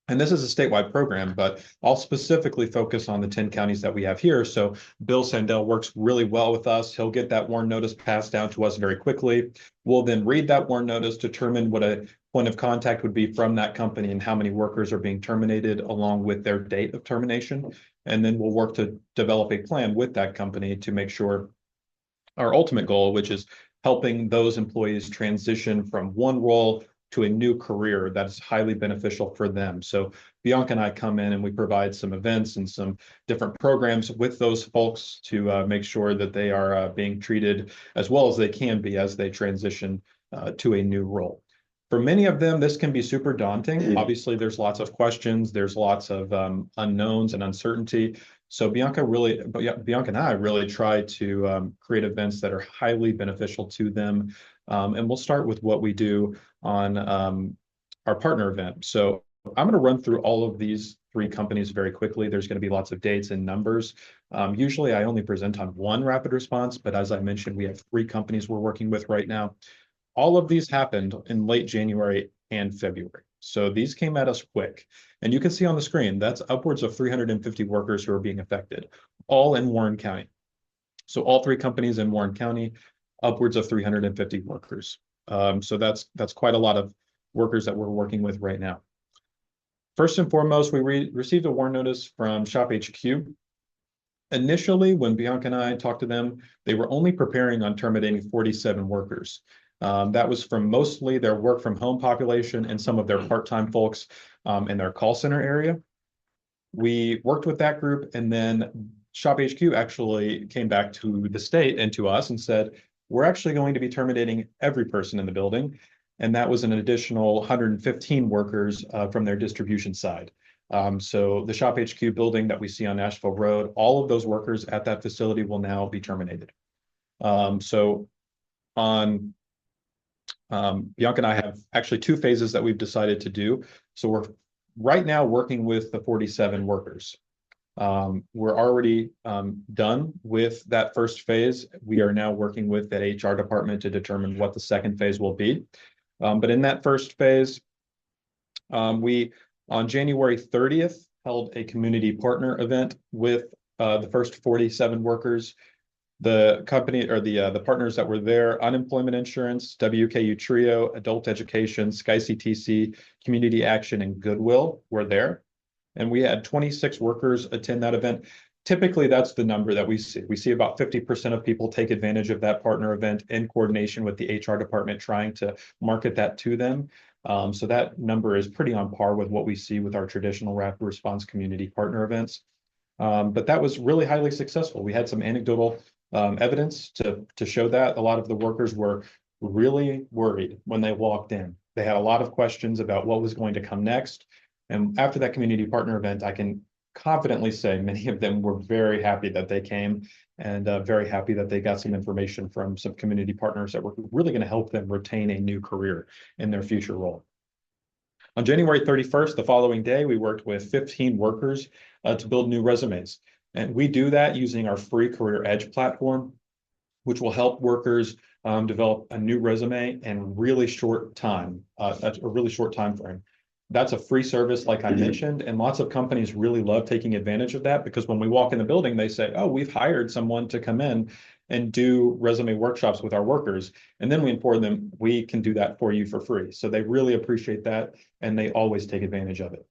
And this is a statewide program, but I'll specifically focus on the 10 counties that we have here. So Bill Sandell works really well with us. He'll get that WARN notice passed down to us very quickly. We'll then read that WARN notice, determine what a point of contact would be from that company and how many workers are being terminated along with their date of termination. And then we'll work to develop a plan with that company to make sure our ultimate goal, which is helping those employees transition from one role to a new career that is highly beneficial for them. So Bianca and I come in and we provide some events and some different programs with those folks to make sure that they are being treated as well as they can be as they transition to a new role. For many of them, this can be super daunting. Obviously, there's lots of questions, there's lots of unknowns and uncertainty. So Bianca and I really try to create events that are highly beneficial to them. And we'll start with what we do on our partner event. So I'm going to run through all of these 3 companies very quickly. There's going to be lots of dates and numbers. Usually I only present on one rapid response, but as I mentioned, we have 3 companies we're working with right now. All of these happened in late January and February. So these came at us quick. And you can see on the screen, that's upwards of 350 workers who are being affected, all in Warren County. So all 3 companies in Warren County, upwards of 350 workers. So that's quite a lot of workers that we're working with right now. First and foremost, we received a WARN notice from ShopHQ. Initially, when Bianca and I talked to them, they were only preparing on terminating 47 workers. That was from mostly their work from home population and some of their part-time folks in their call center area. We worked with that group, and then ShopHQ actually came back to the state and to us and said, we're actually going to be terminating every person in the building. And that was an additional 115 workers from their distribution side. So the ShopHQ building that we see on Nashville Road, all of those workers at that facility will now be terminated. So on Bianca and I have actually 2 phases that we've decided to do. So we're right now working with the 47 workers. We're already done with that first phase. We are now working with that HR department to determine what the second phase will be. But in that first phase, we on January 30th held a community partner event with the first 47 workers. The company or the partners that were there: Unemployment Insurance, WKU Trio, Adult Education, SkyCTC, Community Action, and Goodwill were there. And we had 26 workers attend that event. Typically, that's the number that we see. We see about 50% of people take advantage of that partner event in coordination with the HR department trying to market that to them. So that number is pretty on par with what we see with our traditional rapid response community partner events. But that was really highly successful. We had some anecdotal evidence to show that a lot of the workers were really worried when they walked in. They had a lot of questions about what was going to come next. And after that community partner event, I can confidently say many of them were very happy that they came and very happy that they got some information from some community partners that were really going to help them retain a new career in their future role. On January 31st, the following day, we worked with 15 workers to build new resumes. And we do that using our free Career Edge platform, which will help workers develop a new resume in really short time, a really short time frame. That's a free service, like I mentioned, and lots of companies really love taking advantage of that because when we walk in the building, they say, oh, we've hired someone to come in and do resume workshops with our workers. And then we inform them, we can do that for you for free. So they really appreciate that, and they always take advantage of it.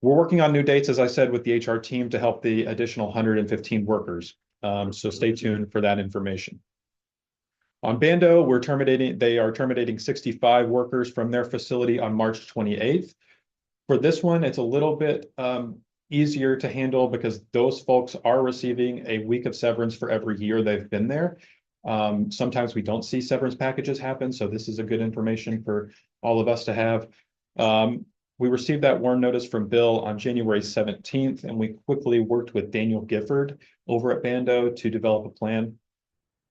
We're working on new dates, as I said, with the HR team to help the additional 115 workers. So stay tuned for that information. On Bando, they are terminating 65 workers from their facility on March 28th. For this one, it's a little bit easier to handle because those folks are receiving a week of severance for every year they've been there. Sometimes we don't see severance packages happen, so this is a good information for all of us to have. We received that WARN notice from Bill on January 17th, and we quickly worked with Daniel Gifford over at Bando to develop a plan.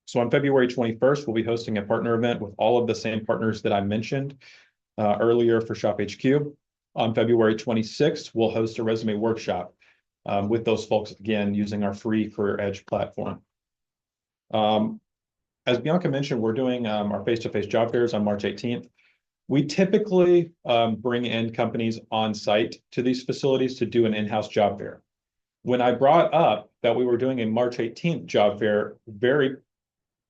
So on February 21st, we'll be hosting a partner event with all of the same partners that I mentioned earlier for Shop HQ. On February 26th, we'll host a resume workshop with those folks again using our free Career Edge platform. As Bianca mentioned, we're doing our face-to-face job fairs on March 18th. We typically bring in companies on site to these facilities to do an in-house job fair. When I brought up that we were doing a March 18th job fair very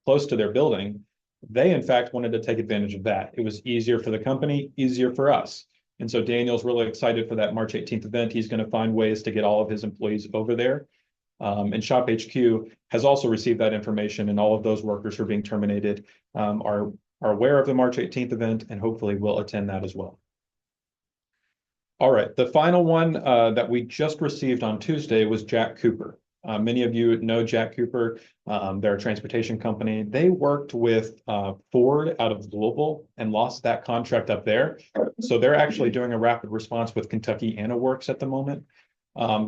close to their building, they in fact wanted to take advantage of that. It was easier for the company, easier for us. And so Daniel's really excited for that March 18th event. He's going to find ways to get all of his employees over there. And Shop HQ has also received that information, and all of those workers who are being terminated are aware of the March 18th event and hopefully will attend that as well. All right, the final one that we just received on Tuesday was Jack Cooper. Many of you know Jack Cooper. They're a transportation company. They worked with Ford out of Louisville and lost that contract up there. So they're actually doing a rapid response with Kentucky Anna Works at the moment.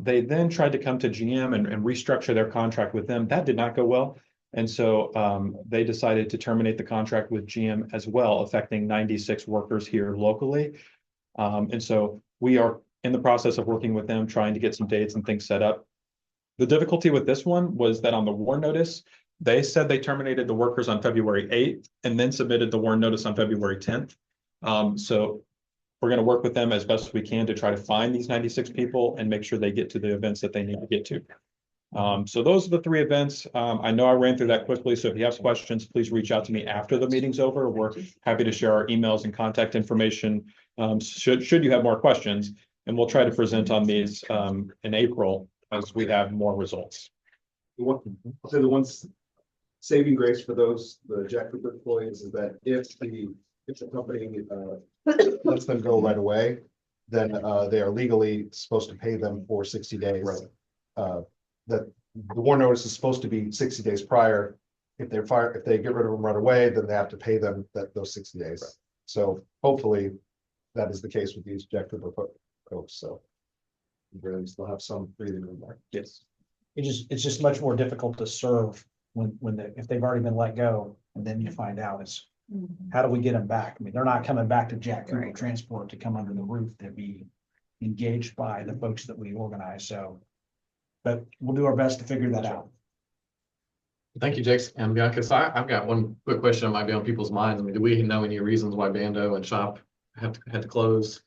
They then tried to come to GM and restructure their contract with them. That did not go well. And so they decided to terminate the contract with GM as well, affecting 96 workers here locally. And so we are in the process of working with them, trying to get some dates and things set up. The difficulty with this one was that on the WARN notice, they said they terminated the workers on February 8th and then submitted the WARN notice on February 10th. So we're going to work with them as best we can to try to find these 96 people and make sure they get to the events that they need to get to. So those are the three events. I know I ran through that quickly, so if you have questions, please reach out to me after the meeting's over. We're happy to share our emails and contact information should you have more questions, and we'll try to present on these in April as we have more results. So the ones saving grace for those, the Jack Cooper employees, is that if the company lets them go right away, then they are legally supposed to pay them for 60 days. Right. That the WARN notice is supposed to be 60 days prior. If they get rid of them right away, then they have to pay them those 60 days. Right. So hopefully that is the case with these Jack Cooper folks. So they'll have some breathing room there. Yes. It's just much more difficult to serve if they've already been let go, and then you find out how do we get them back? I mean, they're not coming back to Jack Cooper Transport to come under the roof to be engaged by the folks that we organize. So, but we'll do our best to figure that out. Thank you, Jakes and Bianca. So I've got one quick question that might be on people's minds. I mean, do we know any reasons why Bando and Shop had to close?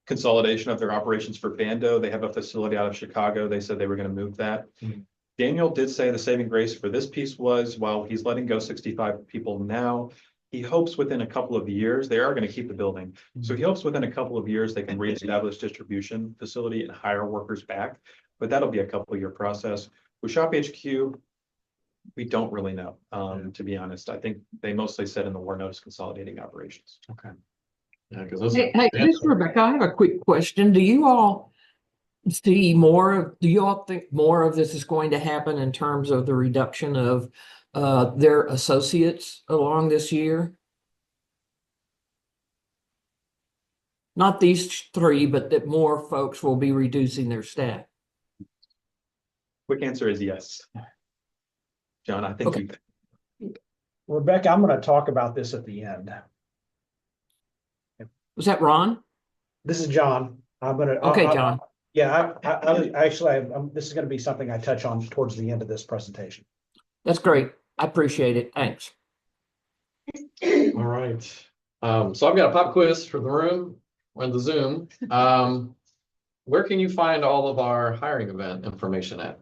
Consolidation of their operations for Bando. They have a facility out of Chicago. They said they were going to move that. Mm-hmm. Daniel did say the saving grace for this piece was, while he's letting go 65 people now, he hopes within a couple of years, they are going to keep the building. Mm-hmm. So he hopes within a couple of years, they can reestablish distribution facility and hire workers back, but that'll be a couple year process. With Shop HQ, we don't really know, to be honest. I think they mostly said in the WARN notice consolidating operations. Okay. Yeah, because hey, this is Rebecca. I have a quick question. Do you all think more of this is going to happen in terms of the reduction of their associates along this year? Not these three, but that more folks will be reducing their staff. Quick answer is yes. John, I think okay. Rebecca, I'm going to talk about this at the end. Was that Ron? This is John. I'm going to. Okay, John. Yeah, this is going to be something I touch on towards the end of this presentation. That's great. I appreciate it. Thanks. All right. So I've got a pop quiz for the room or the Zoom. Where can you find all of our hiring event information at?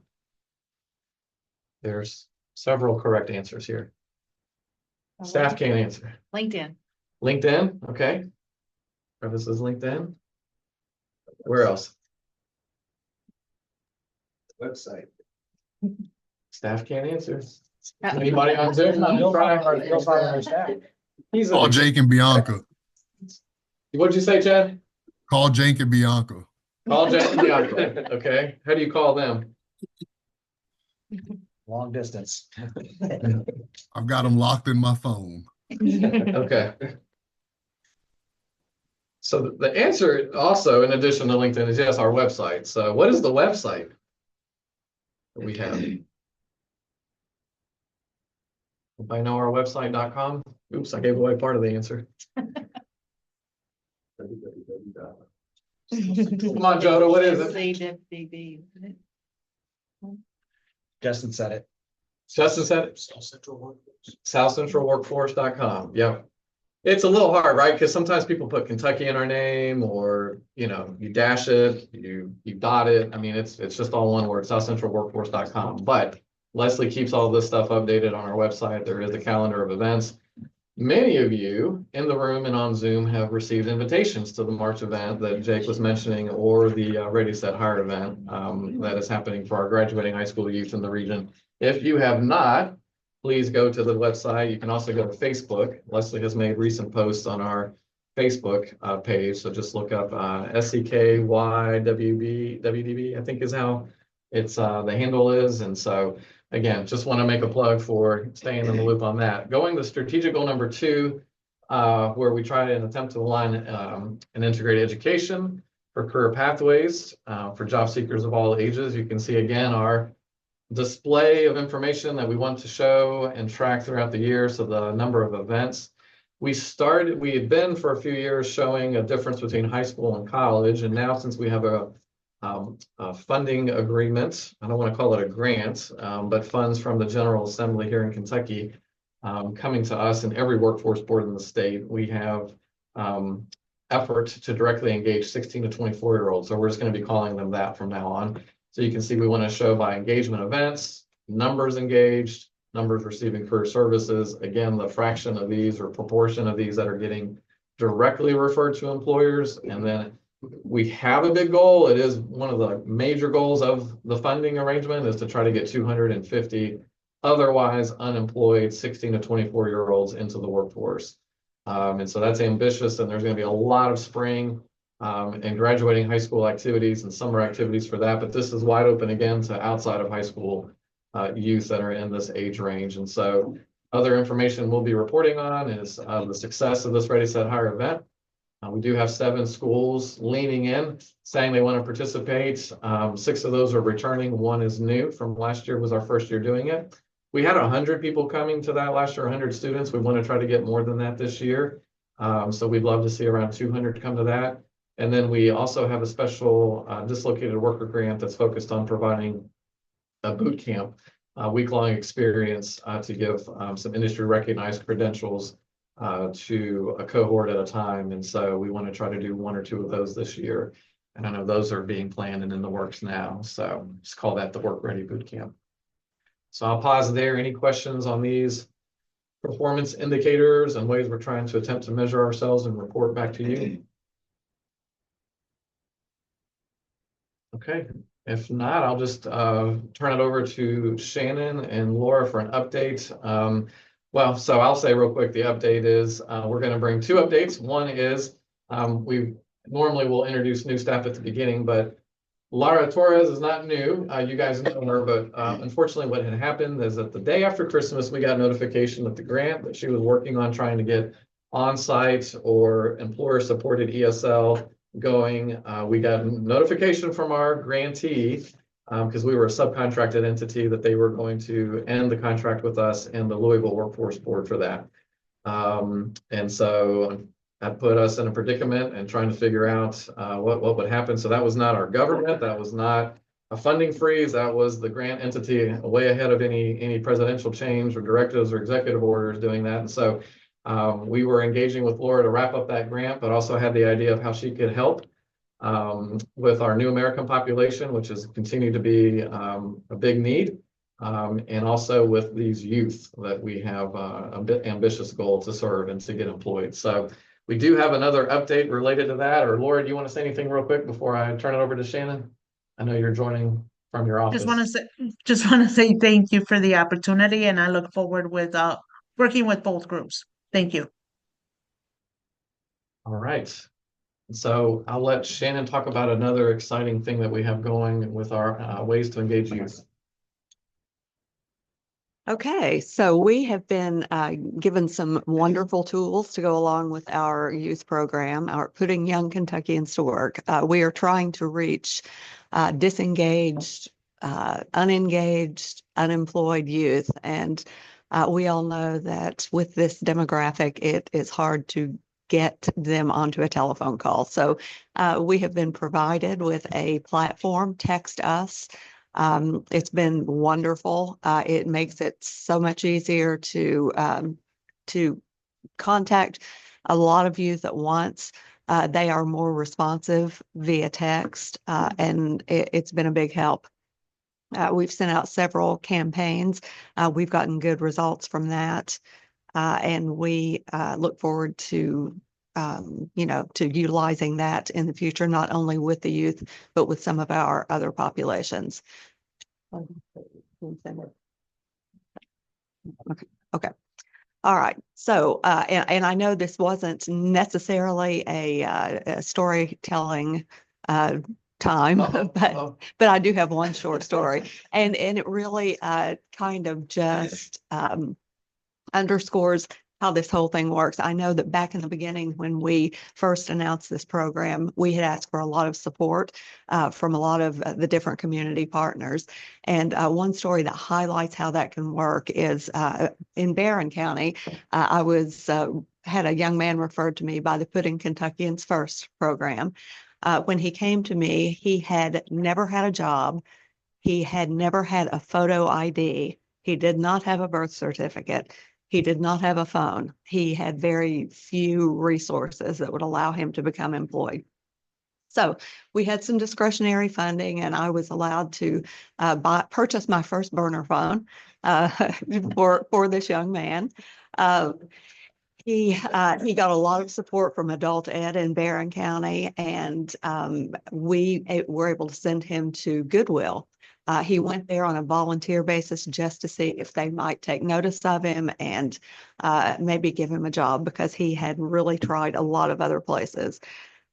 There's several correct answers here. Staff can't answer. LinkedIn. LinkedIn, okay. This is LinkedIn. Where else? Website. Staff can't answer. Anybody on Zoom? Call Jake and Bianca. What'd you say, Chad? Call Jake and Bianca. Call Jake and Bianca. Okay. How do you call them? Long distance. I've got them locked in my phone. Okay. So the answer also, in addition to LinkedIn, is yes, our website. So what is the website that we have? Anybody know our website.com? Oops, I gave away part of the answer. Come on, Joda, what is it? CWDB, isn't it? Justin said it. Justin said it. SouthCentralWorkforce.com. Yep. It's a little hard, right? Because sometimes people put Kentucky in our name, or you dash it, you dot it. I mean, it's just all one word, SouthCentralWorkforce.com. But Leslie keeps all this stuff updated on our website. There is a calendar of events. Many of you in the room and on Zoom have received invitations to the March event that Jake was mentioning, or the Ready Set Hire event that is happening for our graduating high school youth in the region. If you have not, please go to the website. You can also go to Facebook. Leslie has made recent posts on our Facebook page. So just look up SCKYWDB, I think is how it's the handle is. And so again, just want to make a plug for staying in the loop on that. Going to strategic goal number 2, where we try to attempt to align an integrated education for career pathways for job seekers of all ages. You can see again our display of information that we want to show and track throughout the year. So the number of events. We had been for a few years showing a difference between high school and college. And now since we have a funding agreement, I don't want to call it a grant, but funds from the General Assembly here in Kentucky coming to us and every workforce board in the state, we have effort to directly engage 16 to 24-year-olds. So we're just going to be calling them that from now on. So you can see we want to show by engagement events, numbers engaged, numbers receiving career services. Again, the fraction of these or proportion of these that are getting directly referred to employers. And then we have a big goal. It is one of the major goals of the funding arrangement is to try to get 250 otherwise unemployed 16 to 24-year-olds into the workforce. And so that's ambitious, and there's going to be a lot of spring and graduating high school activities and summer activities for that. But this is wide open again to outside of high school youth that are in this age range. And so other information we'll be reporting on is the success of this Ready, Set, Hire event. We do have 7 schools leaning in, saying they want to participate. 6 of those are returning. 1 is new from last year, was our first year doing it. We had 100 people coming to that last year, 100 students. We want to try to get more than that this year. So we'd love to see around 200 come to that. And then we also have a special dislocated worker grant that's focused on providing a boot camp, week-long experience to give some industry recognized credentials to a cohort at a time. And so we want to try to do 1 or 2 of those this year. And I know those are being planned and in the works now. So just call that the Work Ready Boot Camp. So I'll pause there. Any questions on these performance indicators and ways we're trying to attempt to measure ourselves and report back to you? Okay, if not, I'll just turn it over to Shannon and Laura for an update. So I'll say real quick, the update is we're going to bring 2 updates. One is we normally will introduce new staff at the beginning, but Lara Torres is not new. You guys know her, but unfortunately what had happened is that the day after Christmas, we got notification that the grant that she was working on trying to get on-site or employer-supported ESL going, we got notification from our grantee because we were a subcontracted entity that they were going to end the contract with us and the Louisville Workforce Board for that. And so that put us in a predicament and trying to figure out what would happen. So that was not our government. That was not a funding freeze. That was the grant entity way ahead of any presidential change or directives or executive orders doing that. And so we were engaging with Laura to wrap up that grant, but also had the idea of how she could help with our new American population, which has continued to be a big need. And also with these youth that we have a bit ambitious goal to serve and to get employed. So we do have another update related to that. Or Laura, do you want to say anything real quick before I turn it over to Shannon? I know you're joining from your office. Just want to say thank you for the opportunity, and I look forward with working with both groups. Thank you. All right. So I'll let Shannon talk about another exciting thing that we have going with our ways to engage youth. Okay, so we have been given some wonderful tools to go along with our youth program, our Putting Young Kentuckians to Work. We are trying to reach disengaged, unengaged, unemployed youth. And We all know that with this demographic, it is hard to get them onto a telephone call. So we have been provided with a platform, Text Us. It's been wonderful. It makes it so much easier to contact a lot of youth at once. They are more responsive via text, and it's been a big help. We've sent out several campaigns. We've gotten good results from that. And we look forward to, to utilizing that in the future, not only with the youth, but with some of our other populations. Okay. All right. So, and I know this wasn't necessarily a storytelling time, but I do have one short story, and it really kind of just underscores how this whole thing works. I know that back in the beginning, when we first announced this program, we had asked for a lot of support from a lot of the different community partners. And one story that highlights how that can work is in Barron County. I had a young man referred to me by the Putting Kentuckians First program. When he came to me, he had never had a job. He had never had a photo ID. He did not have a birth certificate. He did not have a phone. He had very few resources that would allow him to become employed. So we had some discretionary funding, and I was allowed to purchase my first burner phone for this young man. He got a lot of support from Adult Ed in Barron County, and we were able to send him to Goodwill. He went there on a volunteer basis just to see if they might take notice of him and maybe give him a job, because he had really tried a lot of other places.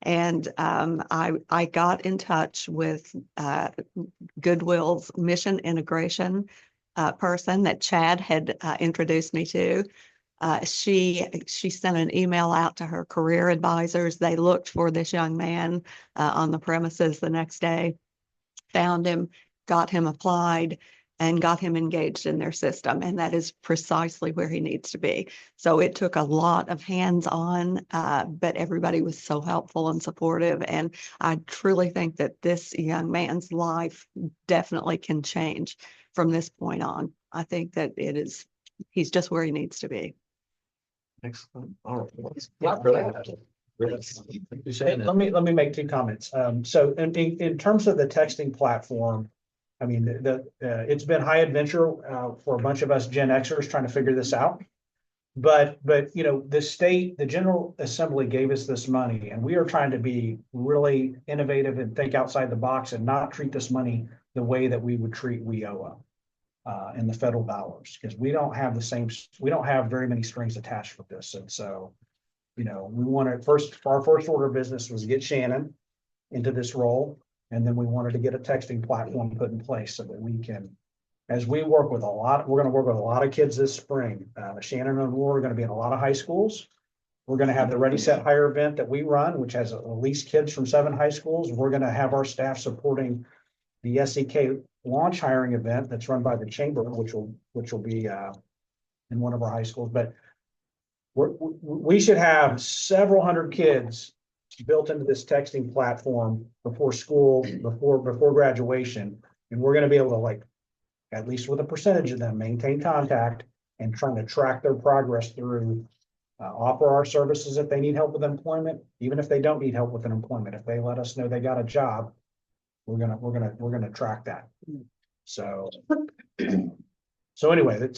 And I got in touch with Goodwill's mission integration person that Chad had introduced me to. She sent an email out to her career advisors. They looked for this young man on the premises the next day, found him, got him applied, and got him engaged in their system. And that is precisely where he needs to be. So it took a lot of hands-on, but everybody was so helpful and supportive. And I truly think that this young man's life definitely can change from this point on. I think that he's just where he needs to be. Excellent. All right. Well, for that. Let me make two comments. So in terms of the texting platform, I mean, it's been high adventure for a bunch of us Gen Xers trying to figure this out. But the General Assembly gave us this money, and we are trying to be really innovative and think outside the box and not treat this money the way that we would treat WIOA in the federal dollars, because we don't have very many strings attached with this. And so, we wanted our first order of business was get Shannon into this role. And then we wanted to get a texting platform put in place so that we can, as we work with we're going to work with a lot of kids this spring. Shannon and Laura are going to be in a lot of high schools. We're going to have the Ready, Set, Hire event that we run, which has at least kids from 7 high schools. We're going to have our staff supporting the SEK launch hiring event that's run by the chamber, which will be in one of our high schools. But we should have several hundred kids built into this texting platform before school, before graduation. And we're going to be able to, at least with a percentage of them, maintain contact and trying to track their progress through, offer our services if they need help with employment, even if they don't need help with an employment. If they let us know they got a job, we're gonna track that. So anyway,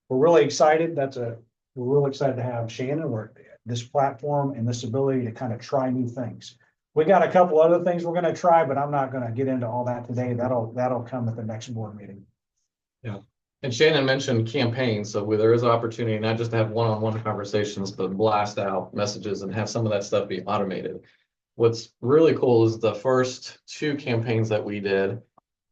we're really excited. We're really excited to have Shannon. This platform and this ability to kind of try new things. We got a couple other things we're going to try, but I'm not going to get into all that today. That'll come at the next board meeting. Yeah. And Shannon mentioned campaigns. So there is an opportunity not just to have one-on-one conversations, but blast out messages and have some of that stuff be automated. What's really cool is the first 2 campaigns that we did,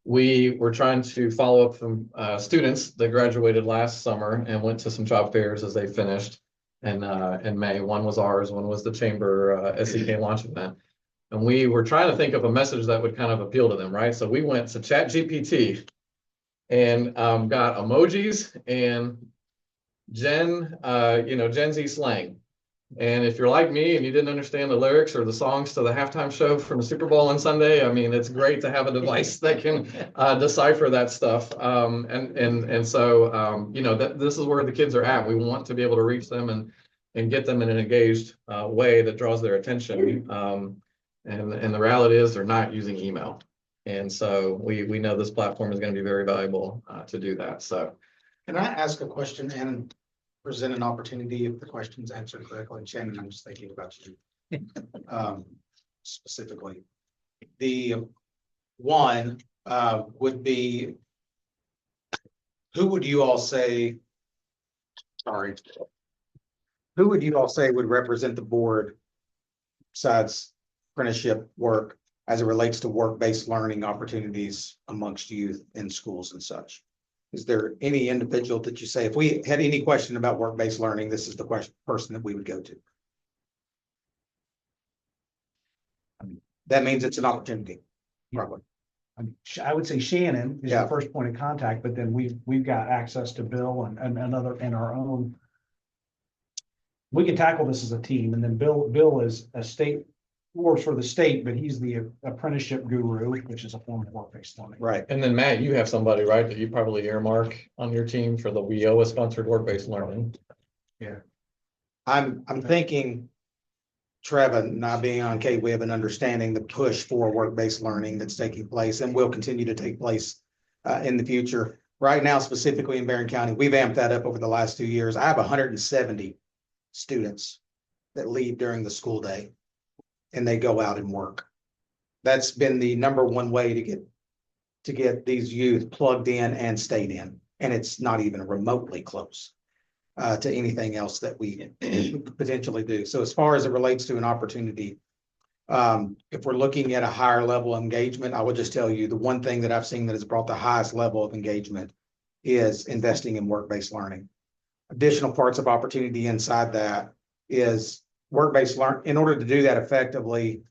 we were trying to follow up from students that graduated last summer and went to some job fairs as they finished. And in May, one was ours, one was the chamber SEK launch event. And we were trying to think of a message that would kind of appeal to them, right? So we went to ChatGPT and got emojis and Gen Z slang. And if you're like me and you didn't understand the lyrics or the songs to the halftime show from the Super Bowl on Sunday, I mean, it's great to have a device that can decipher that stuff. So this is where the kids are at. We want to be able to reach them and get them in an engaged way that draws their attention. And the reality is they're not using email. And so we know this platform is going to be very valuable to do that. So Can I ask a question and present an opportunity if the question's answered correctly? Shannon, I'm just thinking about you. Specifically. The one would be, who would you all say would represent the board besides apprenticeship work as it relates to work-based learning opportunities amongst youth in schools and such? Is there any individual that you say, if we had any question about work-based learning, this is the person that we would go to? That means it's an opportunity, probably. I would say Shannon is Yeah. the first point of contact, but then we've got access to Bill and another and our own. We can tackle this as a team, and then Bill is works for the state, but he's the apprenticeship guru, which is a form of work-based learning. Right. and then Matt, you have somebody, right, that you probably earmark on your team for the WIOA sponsored work-based learning. I'm thinking, Trevor and I being on Cape, we have an understanding the push for work-based learning that's taking place and will continue to take place in the future. Right now, specifically in Barron County, we've amped that up over the last 2 years. I have 170 students that leave during the school day and they go out and work. That's been the number one way to get these youth plugged in and stayed in. And it's not even remotely close to anything else that we could potentially do. So as far as it relates to an opportunity, if we're looking at a higher level of engagement, I would just tell you the one thing that I've seen that has brought the highest level of engagement is investing in work-based learning. Additional parts of opportunity inside that is work-based learn. In order to do that effectively,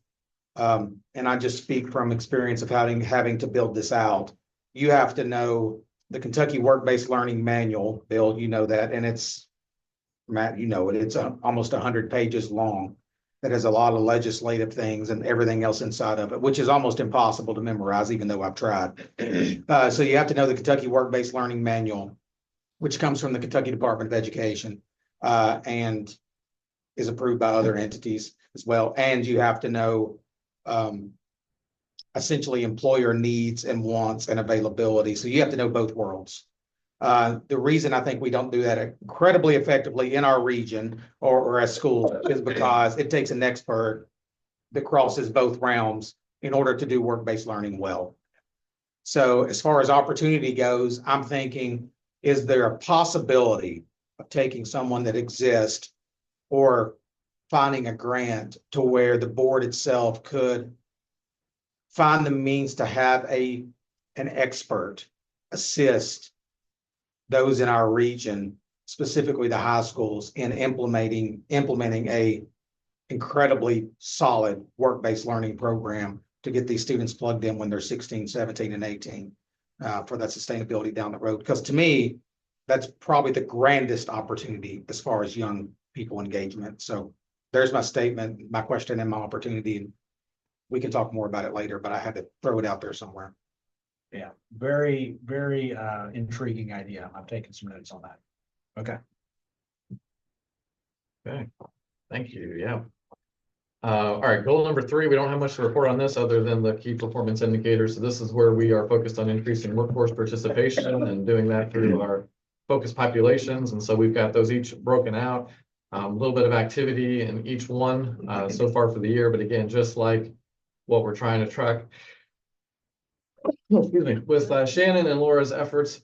and I just speak from experience of having to build this out, you have to know the Kentucky Work-Based Learning Manual. Bill, you know that, and it's, Matt, you know it, it's almost 100 pages long. That has a lot of legislative things and everything else inside of it, which is almost impossible to memorize, even though I've tried. So you have to know the Kentucky Work-Based Learning Manual, which comes from the Kentucky Department of Education, and is approved by other entities as well. And you have to know essentially employer needs and wants and availability. So you have to know both worlds. The reason I think we don't do that incredibly effectively in our region or as schools is because it takes an expert that crosses both realms in order to do work-based learning well. So as far as opportunity goes, I'm thinking, is there a possibility of taking someone that exists or finding a grant to where the board itself could find the means to have an expert assist those in our region, specifically the high schools, in implementing a incredibly solid work-based learning program to get these students plugged in when they're 16, 17, and 18 for that sustainability down the road. Because to me, that's probably the grandest opportunity as far as young people engagement. So there's my statement, my question, and my opportunity. We can talk more about it later, but I had to throw it out there somewhere. Yeah, very, very intriguing idea. I'm taking some notes on that. Okay. Okay, thank you, yeah. All right, goal number 3, we don't have much to report on this other than the key performance indicators. So this is where we are focused on increasing workforce participation and doing that through our focus populations. And so we've got those each broken out, a little bit of activity in each one so far for the year. But again, just like what we're trying to track, excuse me, with Shannon and Laura's efforts,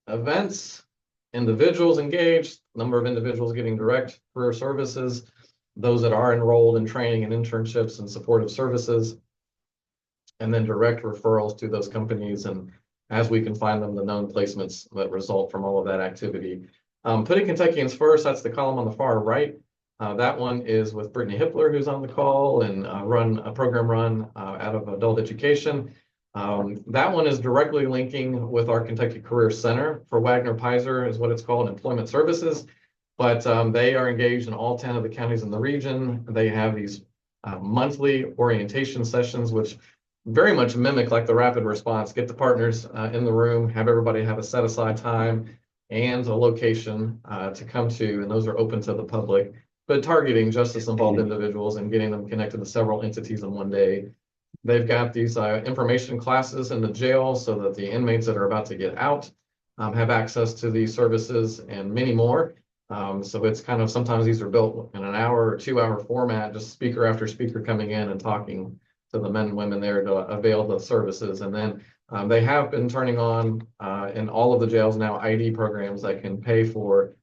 events, individuals engaged, number of individuals getting direct career services, those that are enrolled in training and internships and supportive services, and then direct referrals to those companies. And as we can find them, the known placements that result from all of that activity. Putting Kentuckians first, that's the column on the far right. That one is with Brittany Hippler, who's on the call and run a program out of adult education. That one is directly linking with our Kentucky Career Center for Wagner Pizer is what it's called, Employment Services. But they are engaged in all 10 of the counties in the region. They have these monthly orientation sessions, which very much mimic like the rapid response, get the partners in the room, have everybody have a set aside time and a location to come to, and those are open to the public, but targeting justice involved individuals and getting them connected to several entities in one day. They've got these information classes in the jail so that the inmates that are about to get out have access to these services and many more. So it's kind of, sometimes these are built in an hour or 2 hour format, just speaker after speaker coming in and talking to the men and women there to avail the services. And then they have been turning on in all of the jails now ID programs that can pay for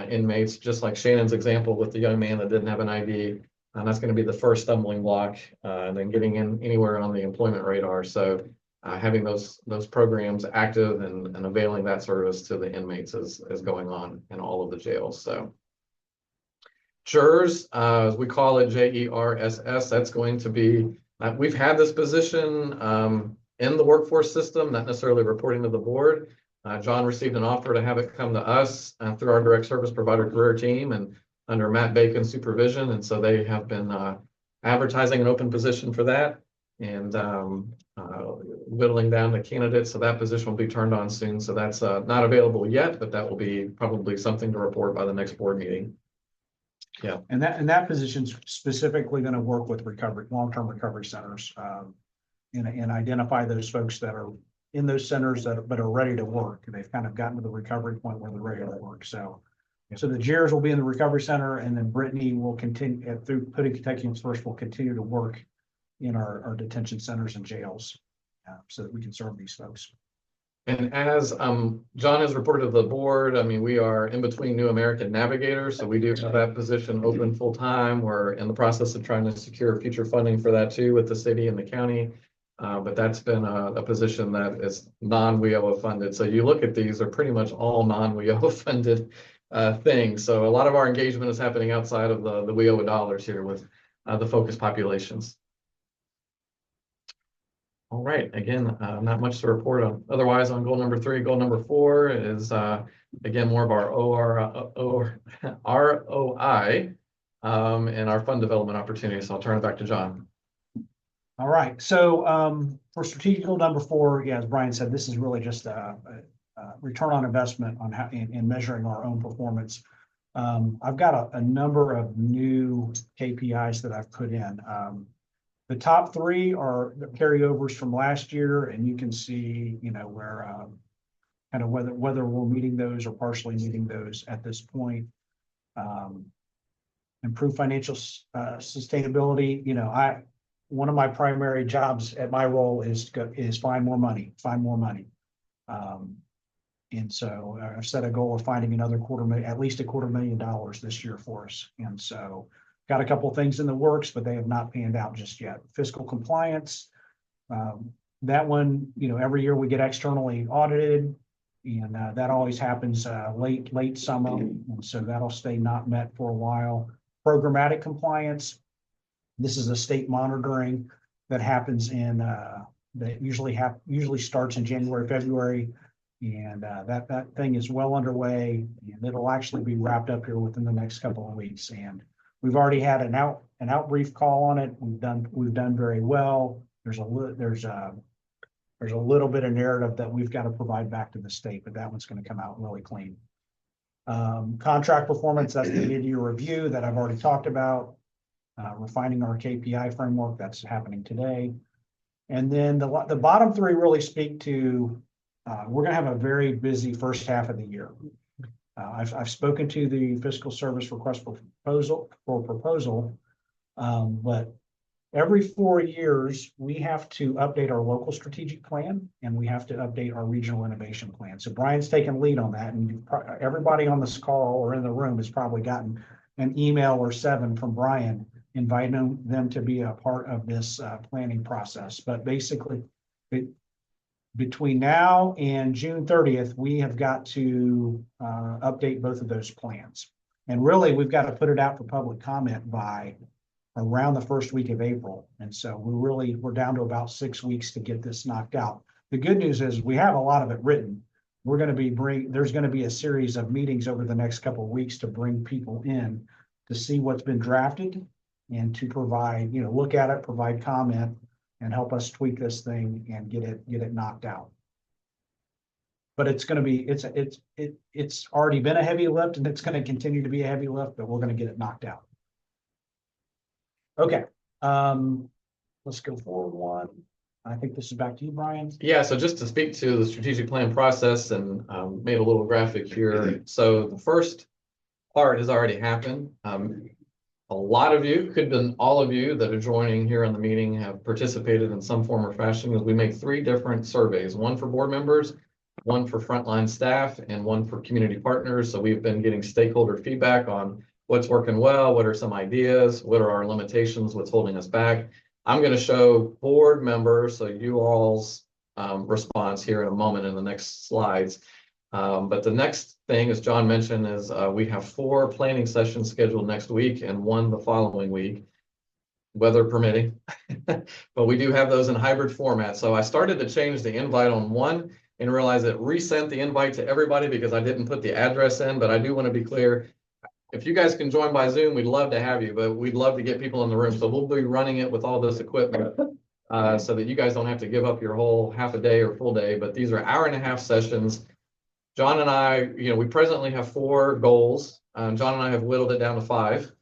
inmates, just like Shannon's example with the young man that didn't have an ID. And that's going to be the first stumbling block, and then getting in anywhere on the employment radar. So having those programs active and availing that service to the inmates is going on in all of the jails. So JERS, as we call it, JERSS, that's going to be, we've had this position in the workforce system, not necessarily reporting to the board. John received an offer to have it come to us through our direct service provider career team and under Matt Bacon's supervision. And so they have been advertising an open position for that and whittling down the candidates. So that position will be turned on soon. So that's not available yet, but that will be probably something to report by the next board meeting. Yeah. And that position's specifically going to work with long-term recovery centers, and identify those folks that are in those centers but are ready to work. They've kind of gotten to the recovery point where they're ready to work. So the JERS will be in the recovery center, and then Brittany will continue through Putting Kentuckians First will continue to work in our detention centers and jails, so that we can serve these folks. And as John has reported to the board, I mean, we are in between New American Navigators, so we do have that position open full time. We're in the process of trying to secure future funding for that too with the city and the county. But that's been a position that is non-WIOA funded. So you look at these, they're pretty much all non-WIOA funded things. So a lot of our engagement is happening outside of the WIOA dollars here with the focus populations. All right, again, not much to report on. Otherwise, on goal number 3, goal number 4 is again more of our ROI and our fund development opportunities. So I'll turn it back to John. All right, so for strategic goal number 4, yeah, as Brian said, this is really just a return on investment on how in measuring our own performance. I've got a number of new KPIs that I've put in. The top 3 are the carryovers from last year, and you can see, where kind of whether we're meeting those or partially meeting those at this point. Improve financial sustainability. One of my primary jobs at my role is find more money. And so I've set a goal of finding another at least $250,000 this year for us. And so got a couple of things in the works, but they have not panned out just yet. Fiscal compliance, that one, every year we get externally audited, and that always happens late summer, and so that'll stay not met for a while. Programmatic compliance, this is a state monitoring that happens that usually starts in January, February, and that thing is well underway, and it'll actually be wrapped up here within the next couple of weeks. And we've already had an out brief call on it. We've done very well. There's a little bit of narrative that we've got to provide back to the state, but that one's going to come out really clean. Contract performance, that's the mid-year review that I've already talked about. Refining our KPI framework, that's happening today. And then the bottom 3 really speak to, we're going to have a very busy first half of the year. I've spoken to the fiscal service request for proposal, but every 4 years we have to update our local strategic plan, and we have to update our regional innovation plan. So Brian's taken lead on that, and everybody on this call or in the room has probably gotten an email or 7 from Brian inviting them to be a part of this planning process. But basically, between now and June 30th, we have got to update both of those plans. And really, we've got to put it out for public comment by around the first week of April. And so we're down to about 6 weeks to get this knocked out. The good news is we have a lot of it written. We're going to be there's going to be a series of meetings over the next couple of weeks to bring people in to see what's been drafted and to provide, look at it, provide comment, and help us tweak this thing and get it knocked out. But it's going to be, it's already been a heavy lift, and it's going to continue to be a heavy lift, but we're going to get it knocked out. Okay, let's go forward one. I think this is back to you, Brian. Yeah, so just to speak to the strategic plan process, and made a little graphic here. So the first part has already happened. A lot of you, could have been all of you that are joining here on the meeting, have participated in some form or fashion, as we make 3 different surveys, one for board members, one for frontline staff, and one for community partners. So we've been getting stakeholder feedback on what's working well, what are some ideas, what are our limitations, what's holding us back. I'm going to show board members, so you all's response here in a moment in the next slides. But the next thing, as John mentioned, is we have 4 planning sessions scheduled next week and 1 the following week, weather permitting. But we do have those in hybrid format. So I started to change the invite on one and realized it resent the invite to everybody because I didn't put the address in. But I do want to be clear, if you guys can join by Zoom, we'd love to have you, but we'd love to get people in the room. So we'll be running it with all this equipment so that you guys don't have to give up your whole half a day or full day. But these are 1.5 hour sessions. John and I, we presently have 4 goals. John and I have whittled it down to 5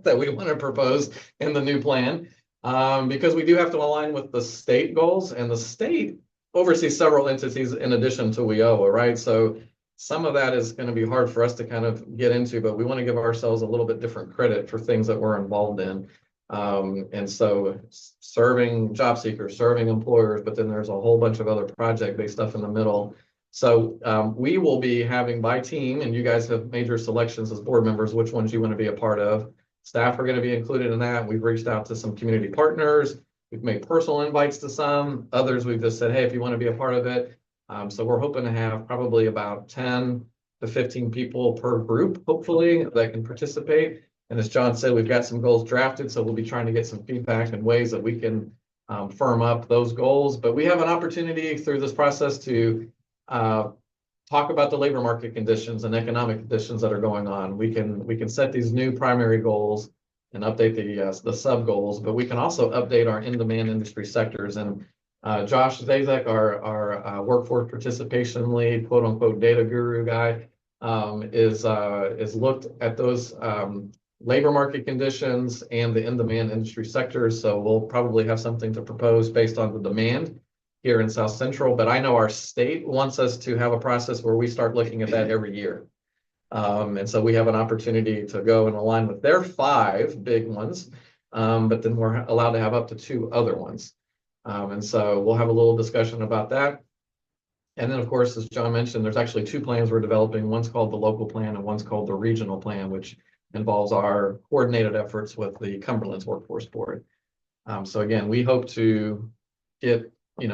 that we want to propose in the new plan, because we do have to align with the state goals, and the state oversees several entities in addition to WIOA, right? So some of that is going to be hard for us to kind of get into, but we want to give ourselves a little bit different credit for things that we're involved in. And so serving job seekers, serving employers, but then there's a whole bunch of other project-based stuff in the middle. So we will be having by team, and you guys have made your selections as board members, which ones you want to be a part of. Staff are going to be included in that. We've reached out to some community partners. We've made personal invites to some. Others we've just said, hey, if you want to be a part of it. So we're hoping to have probably about 10 to 15 people per group, hopefully, that can participate. And as John said, we've got some goals drafted, so we'll be trying to get some feedback and ways that we can firm up those goals. But we have an opportunity through this process to talk about the labor market conditions and economic conditions that are going on. We can set these new primary goals and update the sub goals, but we can also update our in-demand industry sectors. And Josh Zazek, our workforce participation lead, quote unquote data guru guy, is looked at those labor market conditions and the in-demand industry sectors. So we'll probably have something to propose based on the demand here in South Central, but I know our state wants us to have a process where we start looking at that every year. And so we have an opportunity to go and align with their 5 big ones, but then we're allowed to have up to 2 other ones. And so we'll have a little discussion about that. And then, of course, as John mentioned, there's actually 2 plans we're developing. One's called the local plan and one's called the regional plan, which involves our coordinated efforts with the Cumberland's Workforce Board. So again, we hope to get,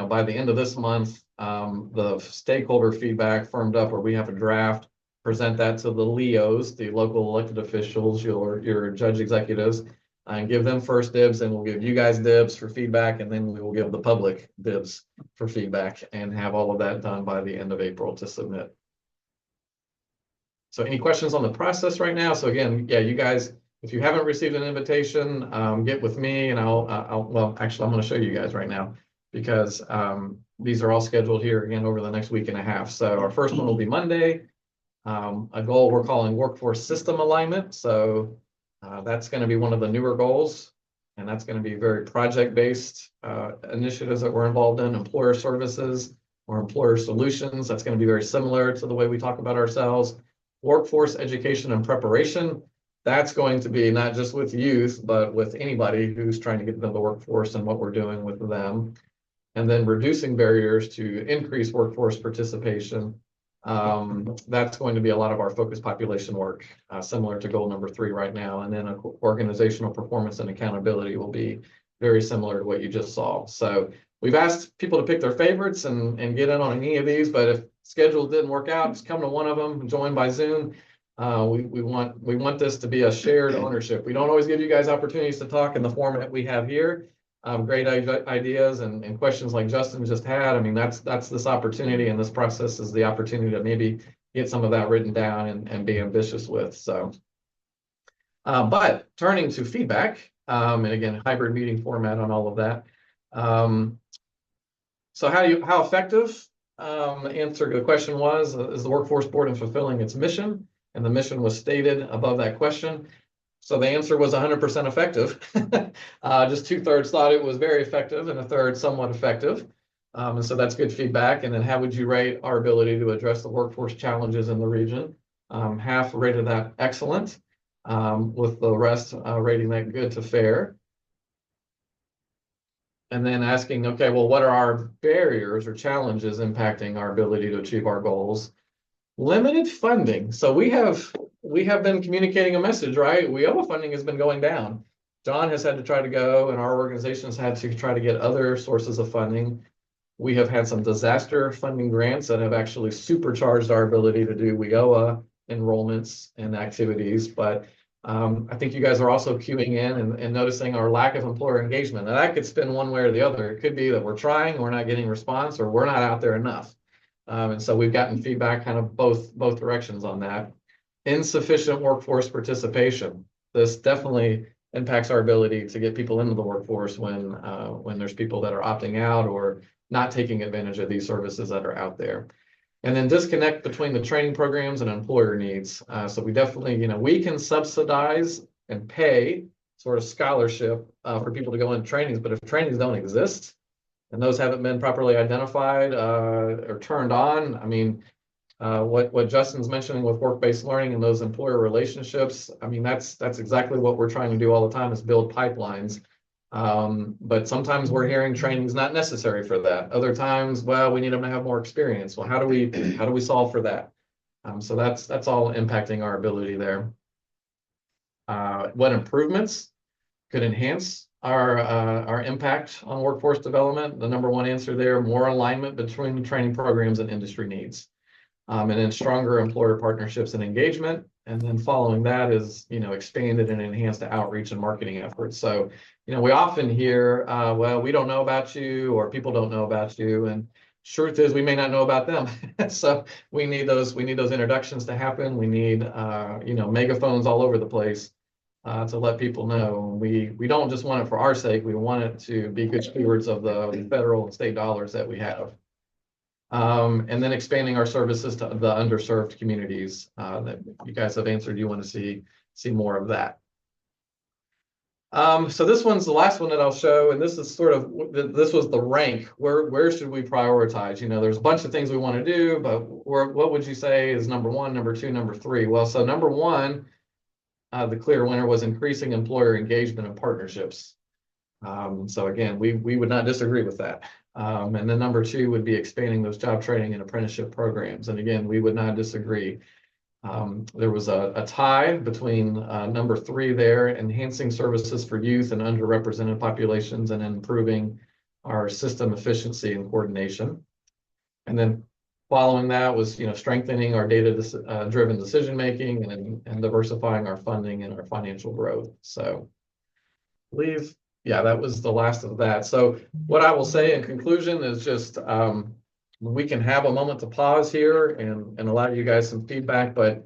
by the end of this month, the stakeholder feedback firmed up where we have a draft, present that to the LEOs, the local elected officials, your judge executives, and give them first dibs, and we'll give you guys dibs for feedback, and then we will give the public dibs for feedback and have all of that done by the end of April to submit. So any questions on the process right now? So again, yeah, you guys, if you haven't received an invitation, get with me and well, actually, I'm going to show you guys right now, because these are all scheduled here again over the next week and a half. So our first one will be Monday, a goal we're calling workforce system alignment. So that's going to be one of the newer goals, and that's going to be very project-based initiatives that we're involved in, employer services or employer solutions. That's going to be very similar to the way we talk about ourselves. Workforce education and preparation. That's going to be not just with youth, but with anybody who's trying to get into the workforce and what we're doing with them. And then reducing barriers to increase workforce participation. That's going to be a lot of our focus population work, similar to goal number 3 right now. And then organizational performance and accountability will be very similar to what you just saw. So we've asked people to pick their favorites and get in on any of these, but if schedules didn't work out, just come to one of them, join by Zoom. We want this to be a shared ownership. We don't always give you guys opportunities to talk in the format we have here. Great ideas and questions like Justin just had. I mean, that's this opportunity, and this process is the opportunity to maybe get some of that written down and be ambitious with. So, but turning to feedback, and again, hybrid meeting format on all of that. So how effective? Answer to the question was, is the Workforce Board in fulfilling its mission? And the mission was stated above that question. So the answer was 100% effective. Just 2/3 thought it was very effective and 1/3 somewhat effective. And so that's good feedback. And then how would you rate our ability to address the workforce challenges in the region? Half rated that excellent, with the rest rating that good to fair. And then asking, okay, well, what are our barriers or challenges impacting our ability to achieve our goals? Limited funding. So we have been communicating a message, right? WIOA funding has been going down. John has had to try to go, and our organizations had to try to get other sources of funding. We have had some disaster funding grants that have actually supercharged our ability to do WIOA enrollments and activities. But I think you guys are also queuing in and noticing our lack of employer engagement. Now that could spin one way or the other. It could be that we're trying, we're not getting response, or we're not out there enough. And so we've gotten feedback kind of both directions on that. Insufficient workforce participation. This definitely impacts our ability to get people into the workforce when there's people that are opting out or not taking advantage of these services that are out there. And then disconnect between the training programs and employer needs. So we definitely, we can subsidize and pay sort of scholarship for people to go into trainings, but if trainings don't exist and those haven't been properly identified or turned on, I mean, what Justin's mentioning with work-based learning and those employer relationships, I mean, that's exactly what we're trying to do all the time, is build pipelines. But sometimes we're hearing training's not necessary for that. Other times, well, we need them to have more experience. Well, how do we solve for that? So that's all impacting our ability there. What improvements could enhance our impact on workforce development? The number one answer there: more alignment between the training programs and industry needs. And then stronger employer partnerships and engagement. And then following that is, expanded and enhanced outreach and marketing efforts. So, we often hear, well, we don't know about you, or people don't know about you. And truth is, we may not know about them. So we need those introductions to happen. We need, megaphones all over the place to let people know. We don't just want it for our sake. We want it to be good stewards of the federal and state dollars that we have. And then expanding our services to the underserved communities that you guys have answered. You want to see more of that. So this one's the last one that I'll show, and this is this was the rank. Where should we prioritize? There's a bunch of things we want to do, but what would you say is number one, number two, number three? Well, so number one, the clear winner was increasing employer engagement and partnerships. So again, we would not disagree with that. And then number two would be expanding those job training and apprenticeship programs. And again, we would not disagree. There was a tie between number three there: enhancing services for youth and underrepresented populations and improving our system efficiency and coordination. And then following that was, strengthening our data driven decision making and diversifying our funding and our financial growth. So I believe, yeah, that was the last of that. So what I will say in conclusion is just we can have a moment to pause here and allow you guys some feedback, but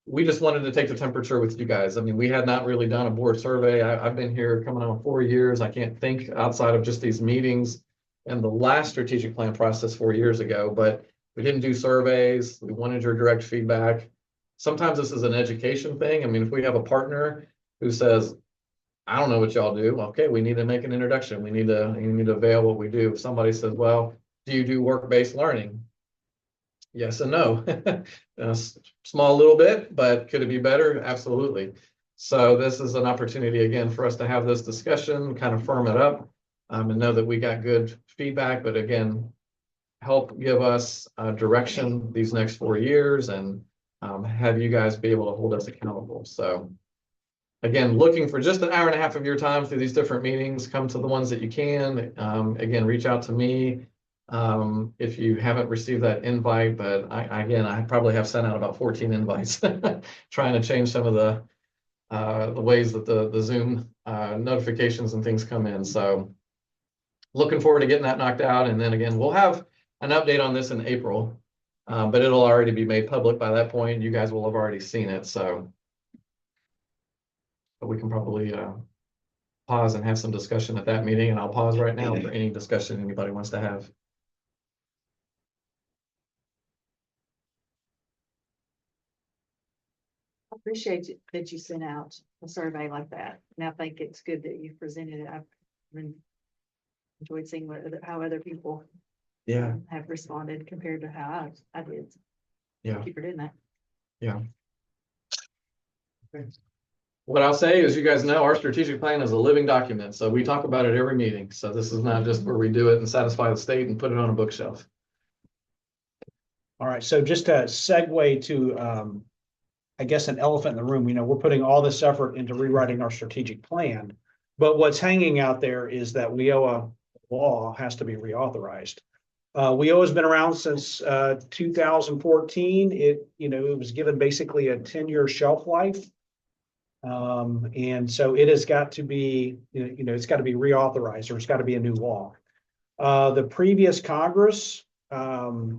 we just wanted to take the temperature with you guys. I mean, we had not really done a board survey. I've been here coming on 4 years. I can't think outside of just these meetings and the last strategic plan process 4 years ago, but we didn't do surveys. We wanted your direct feedback. Sometimes this is an education thing. I mean, if we have a partner who says, I don't know what y'all do. Okay, we need to make an introduction. We need to avail what we do. If somebody says, well, do you do work-based learning? Yes and no. Small little bit, but could it be better? Absolutely. So this is an opportunity again for us to have this discussion, kind of firm it up, and know that we got good feedback, but again, help give us direction these next 4 years and have you guys be able to hold us accountable. So again, looking for just an hour and a half of your time through these different meetings. Come to the ones that you can. Again, reach out to me. If you haven't received that invite, but I probably have sent out about 14 invites, trying to change some of the ways that the Zoom notifications and things come in. So looking forward to getting that knocked out. And then again, we'll have an update on this in April, but it'll already be made public by that point. You guys will have already seen it. So but we can probably pause and have some discussion at that meeting. And I'll pause right now for any discussion anybody wants to have. I appreciate that you sent out a survey like that. And I think it's good that you presented it. I've enjoyed seeing how other people have responded compared to how I did. Thank you for doing that. Yeah. What I'll say is, you guys know our strategic plan is a living document. So we talk about it every meeting. So this is not just where we do it and satisfy the state and put it on a bookshelf. All right, so just a segue to, I guess, an elephant in the room. You know, we're putting all this effort into rewriting our strategic plan, but what's hanging out there is that WIOA law has to be reauthorized. WIOA has been around since 2014. It was given basically a 10-year shelf life. And so it has got to be, it's got to be reauthorized, or it's got to be a new law. The previous Congress, the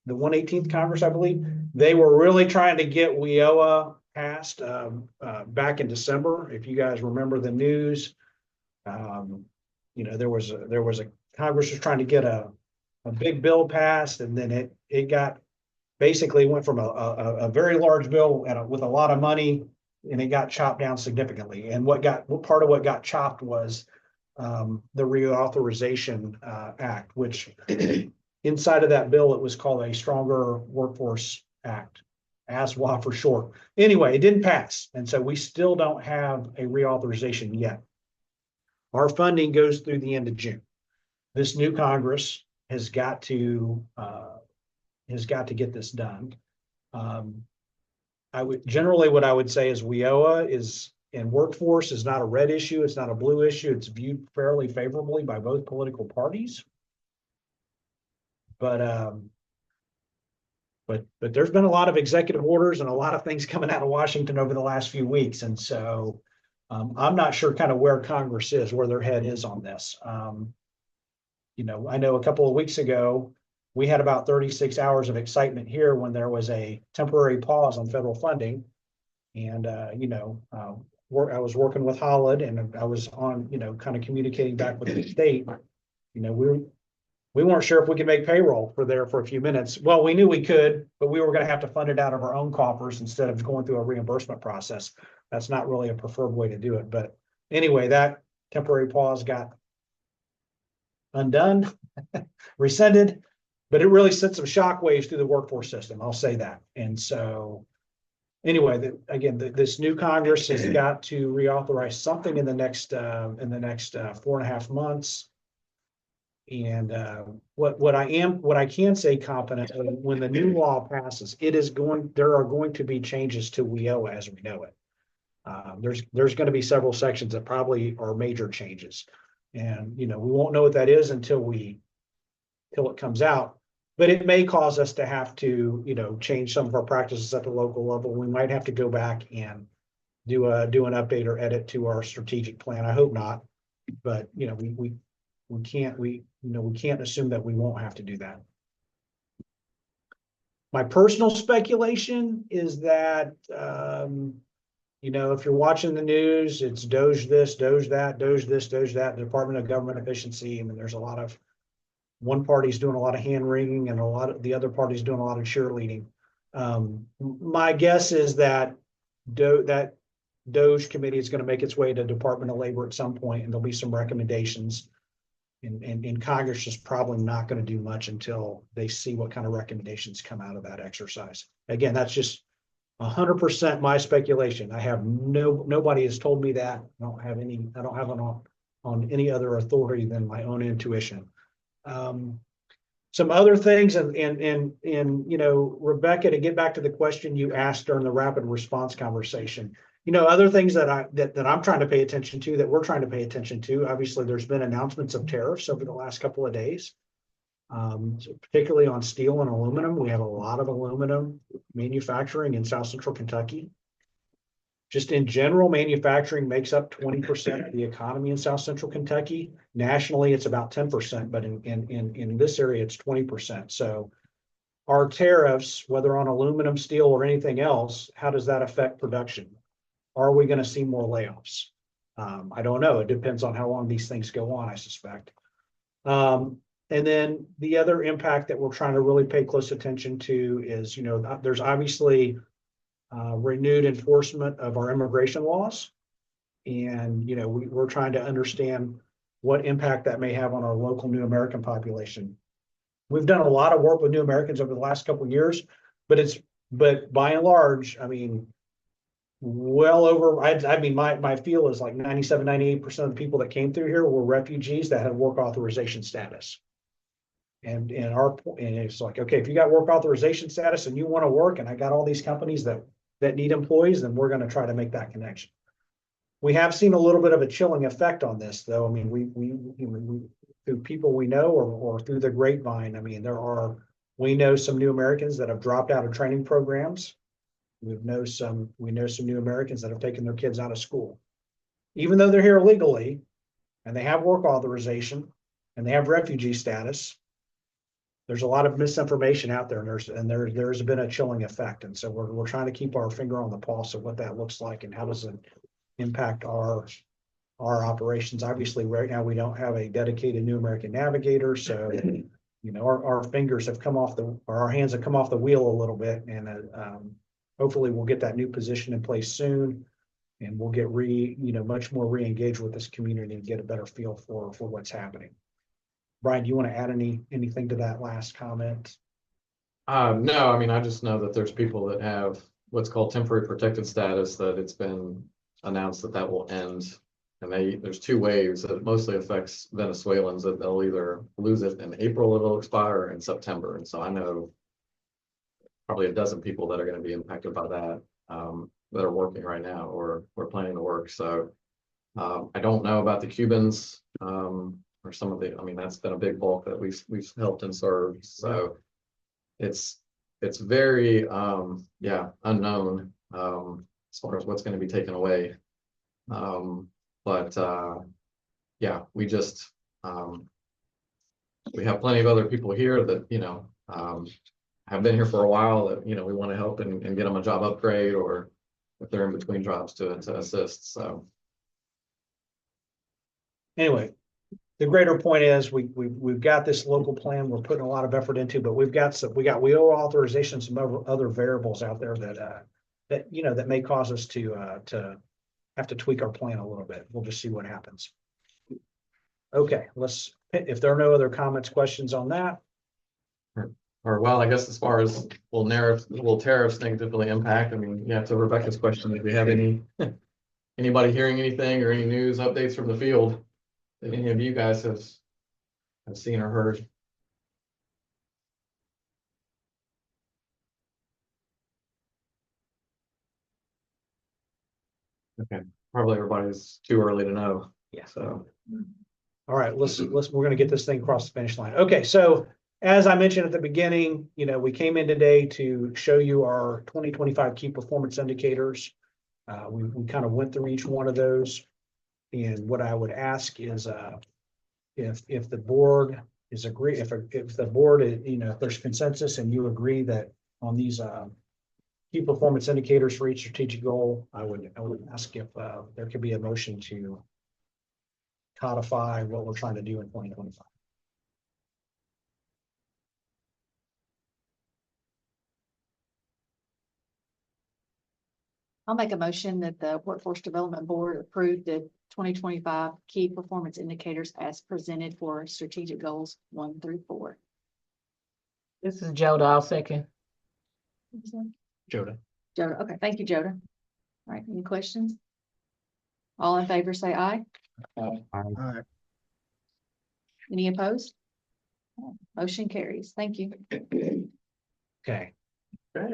118th Congress, I believe, they were really trying to get WIOA passed back in December. If you guys remember the news, there was a Congress was trying to get a big bill passed, and then it got basically went from a very large bill with a lot of money, and it got chopped down significantly. And part of what got chopped was the Reauthorization Act, which inside of that bill, it was called a Stronger Workforce Act, ASWA for short. Anyway, it didn't pass. And so we still don't have a reauthorization yet. Our funding goes through the end of June. This new Congress has got to get this done. What I would say is WIOA and workforce is not a red issue. It's not a blue issue. It's viewed fairly favorably by both political parties. But there's been a lot of executive orders and a lot of things coming out of Washington over the last few weeks. And so I'm not sure kind of where Congress is, where their head is on this. I know a couple of weeks ago, we had about 36 hours of excitement here when there was a temporary pause on federal funding. And, I was working with Holland, and I was on, kind of communicating back with the state. We weren't sure if we could make payroll for a few minutes. Well, we knew we could, but we were going to have to fund it out of our own coffers instead of going through a reimbursement process. That's not really a preferred way to do it. But anyway, that temporary pause got undone, rescinded, but it really sent some shockwaves through the workforce system. I'll say that. And so anyway, this new Congress has got to reauthorize something in the next 4.5 months. And what I can say confidently, when the new law passes, there are going to be changes to WIOA as we know it. There's going to be several sections that probably are major changes, and we won't know what that is until it comes out. But it may cause us to have to change some of our practices at the local level. We might have to go back and do an update or edit to our strategic plan. I hope not, but we can't assume that we won't have to do that. My personal speculation is that, if you're watching the news, it's Doge this, Doge that, Doge this, Doge that, Department of Government Efficiency. I mean, there's one party's doing a lot of hand wringing and the other party's doing a lot of cheerleading. My guess is that that Doge committee is going to make its way to Department of Labor at some point, and there'll be some recommendations. And Congress is probably not going to do much until they see what kind of recommendations come out of that exercise. Again, that's just 100% my speculation. I have nobody has told me that. I don't have it on any other authority than my own intuition. Some other things, and Rebecca, to get back to the question you asked during the rapid response conversation. Other things that I'm trying to pay attention to, that we're trying to pay attention to. Obviously, there's been announcements of tariffs over the last couple of days. particularly on steel and aluminum. We have a lot of aluminum manufacturing in South Central Kentucky. Just in general, manufacturing makes up 20% of the economy in South Central Kentucky. Nationally, it's about 10%, but in this area, it's 20%. So our tariffs, whether on aluminum, steel, or anything else, how does that affect production? Are we going to see more layoffs? I don't know. It depends on how long these things go on, I suspect. And then the other impact that we're trying to really pay close attention to is, there's obviously renewed enforcement of our immigration laws. And, we're trying to understand what impact that may have on our local New American population. We've done a lot of work with New Americans over the last couple of years, but by and large, I mean, well over, my feel is like 97, 98% of the people that came through here were refugees that had work authorization status. And it's like, okay, if you got work authorization status and you want to work, and I got all these companies that need employees, then we're going to try to make that connection. We have seen a little bit of a chilling effect on this, though. I mean, we through people we know or through the grapevine. I mean, we know some New Americans that have dropped out of training programs. We know some New Americans that have taken their kids out of school, even though they're here illegally, and they have work authorization and they have refugee status. There's a lot of misinformation out there, and there's been a chilling effect, and so we're trying to keep our finger on the pulse of what that looks like and how does it impact our operations. Obviously, right now we don't have a dedicated New American navigator, so our fingers have come off our hands have come off the wheel a little bit, and hopefully we'll get that new position in place soon, and we'll get much more re-engaged with this community and get a better feel for what's happening. Brian, do you want to add anything to that last comment? No, I mean, I just know that there's people that have what's called temporary protected status, that it's been announced that will end. And there's two waves that mostly affects Venezuelans, that they'll either lose it in April, it'll expire, or in September. And so I know probably a dozen people that are going to be impacted by that, that are working right now or planning to work. So I don't know about the Cubans, or some of that's been a big bulk that we've helped and served. So it's very unknown as far as what's going to be taken away. We just we have plenty of other people here that have been here for a while that we want to help and get them a job upgrade, or if they're in between jobs to assist. So anyway, the greater point is we've got this local plan we're putting a lot of effort into, but we got wheel authorization, some other variables out there that may cause us to have to tweak our plan a little bit. We'll just see what happens. Okay, if there are no other comments, questions on that. I guess as far as will tariffs negatively impact? I mean, to Rebecca's question, if we have anybody hearing anything or any news updates from the field that any of you guys have seen or heard. Okay, probably everybody's too early to know. Yeah. So, all right, we're going to get this thing across the finish line. Okay, so as I mentioned at the beginning, we came in today to show you our 2025 key performance indicators. We kind of went through each one of those, and what I would ask is if the board is if the board is, if there's consensus and you agree that on these key performance indicators for each strategic goal, I would ask if there could be a motion to codify what we're trying to do in 2025. I'll make a motion that the Workforce Development Board approve the 2025 key performance indicators as presented for strategic goals 1 through 4. This is Joda. I'll second. Joda. Okay, thank you, Joda. All right, any questions? All in favor say aye. Aye. Any opposed? Motion carries. Thank you. Okay.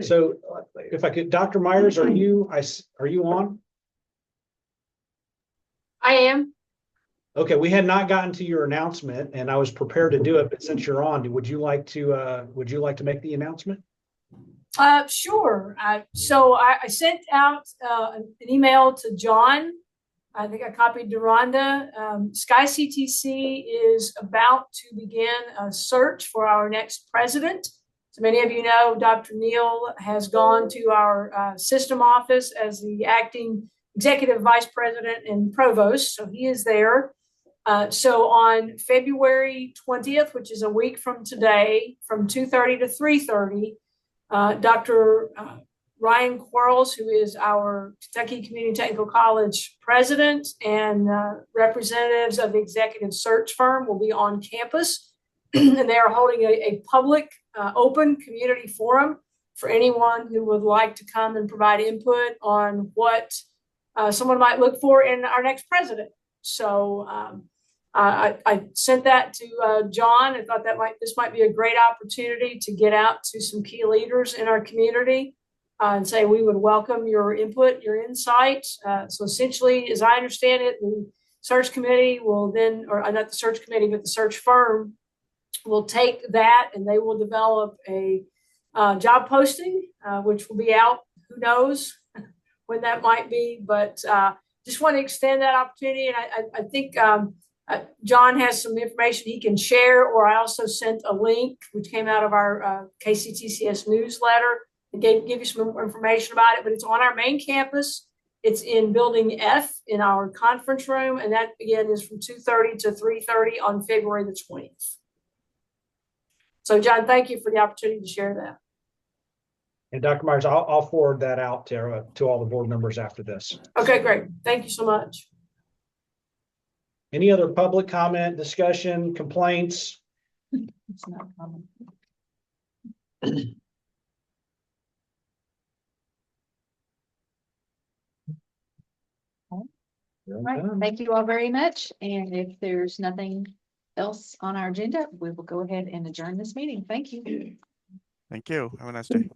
So if I could, Dr. Myers, are you on? I am. Okay, we had not gotten to your announcement and I was prepared to do it, but since you're on, would you like to make the announcement? Sure. So I sent out an email to John. I think I copied Deronda. Sky CTC is about to begin a search for our next president. So many of you know Dr. Neal has gone to our system office as the acting executive vice president and provost. So he is there. So on February 20th, which is a week from today, from 2:30 to 3:30, Dr. Ryan Quarles, who is our Kentucky Community Technical College president, and representatives of the executive search firm will be on campus. And they are holding a public, open community forum for anyone who would like to come and provide input on what someone might look for in our next president. So I sent that to John and thought this might be a great opportunity to get out to some key leaders in our community and say we would welcome your input, your insights. So essentially, as I understand it, the search committee will then, or not the search committee, but the search firm will take that and they will develop a job posting, which will be out, who knows when that might be, but just want to extend that opportunity. And I think John has some information he can share, or I also sent a link which came out of our KCTCS newsletter and give you some more information about it, but it's on our main campus. It's in building F in our conference room. And that again is from 2:30 to 3:30 on February the 20th. So John, thank you for the opportunity to share that. And Dr. Myers, I'll forward that out to all the board members after this. Okay, great. Thank you so much. Any other public comment, discussion, complaints? It's not common. All right, thank you all very much. And if there's nothing else on our agenda, we will go ahead and adjourn this meeting. Thank you. Thank you. Have a nice day.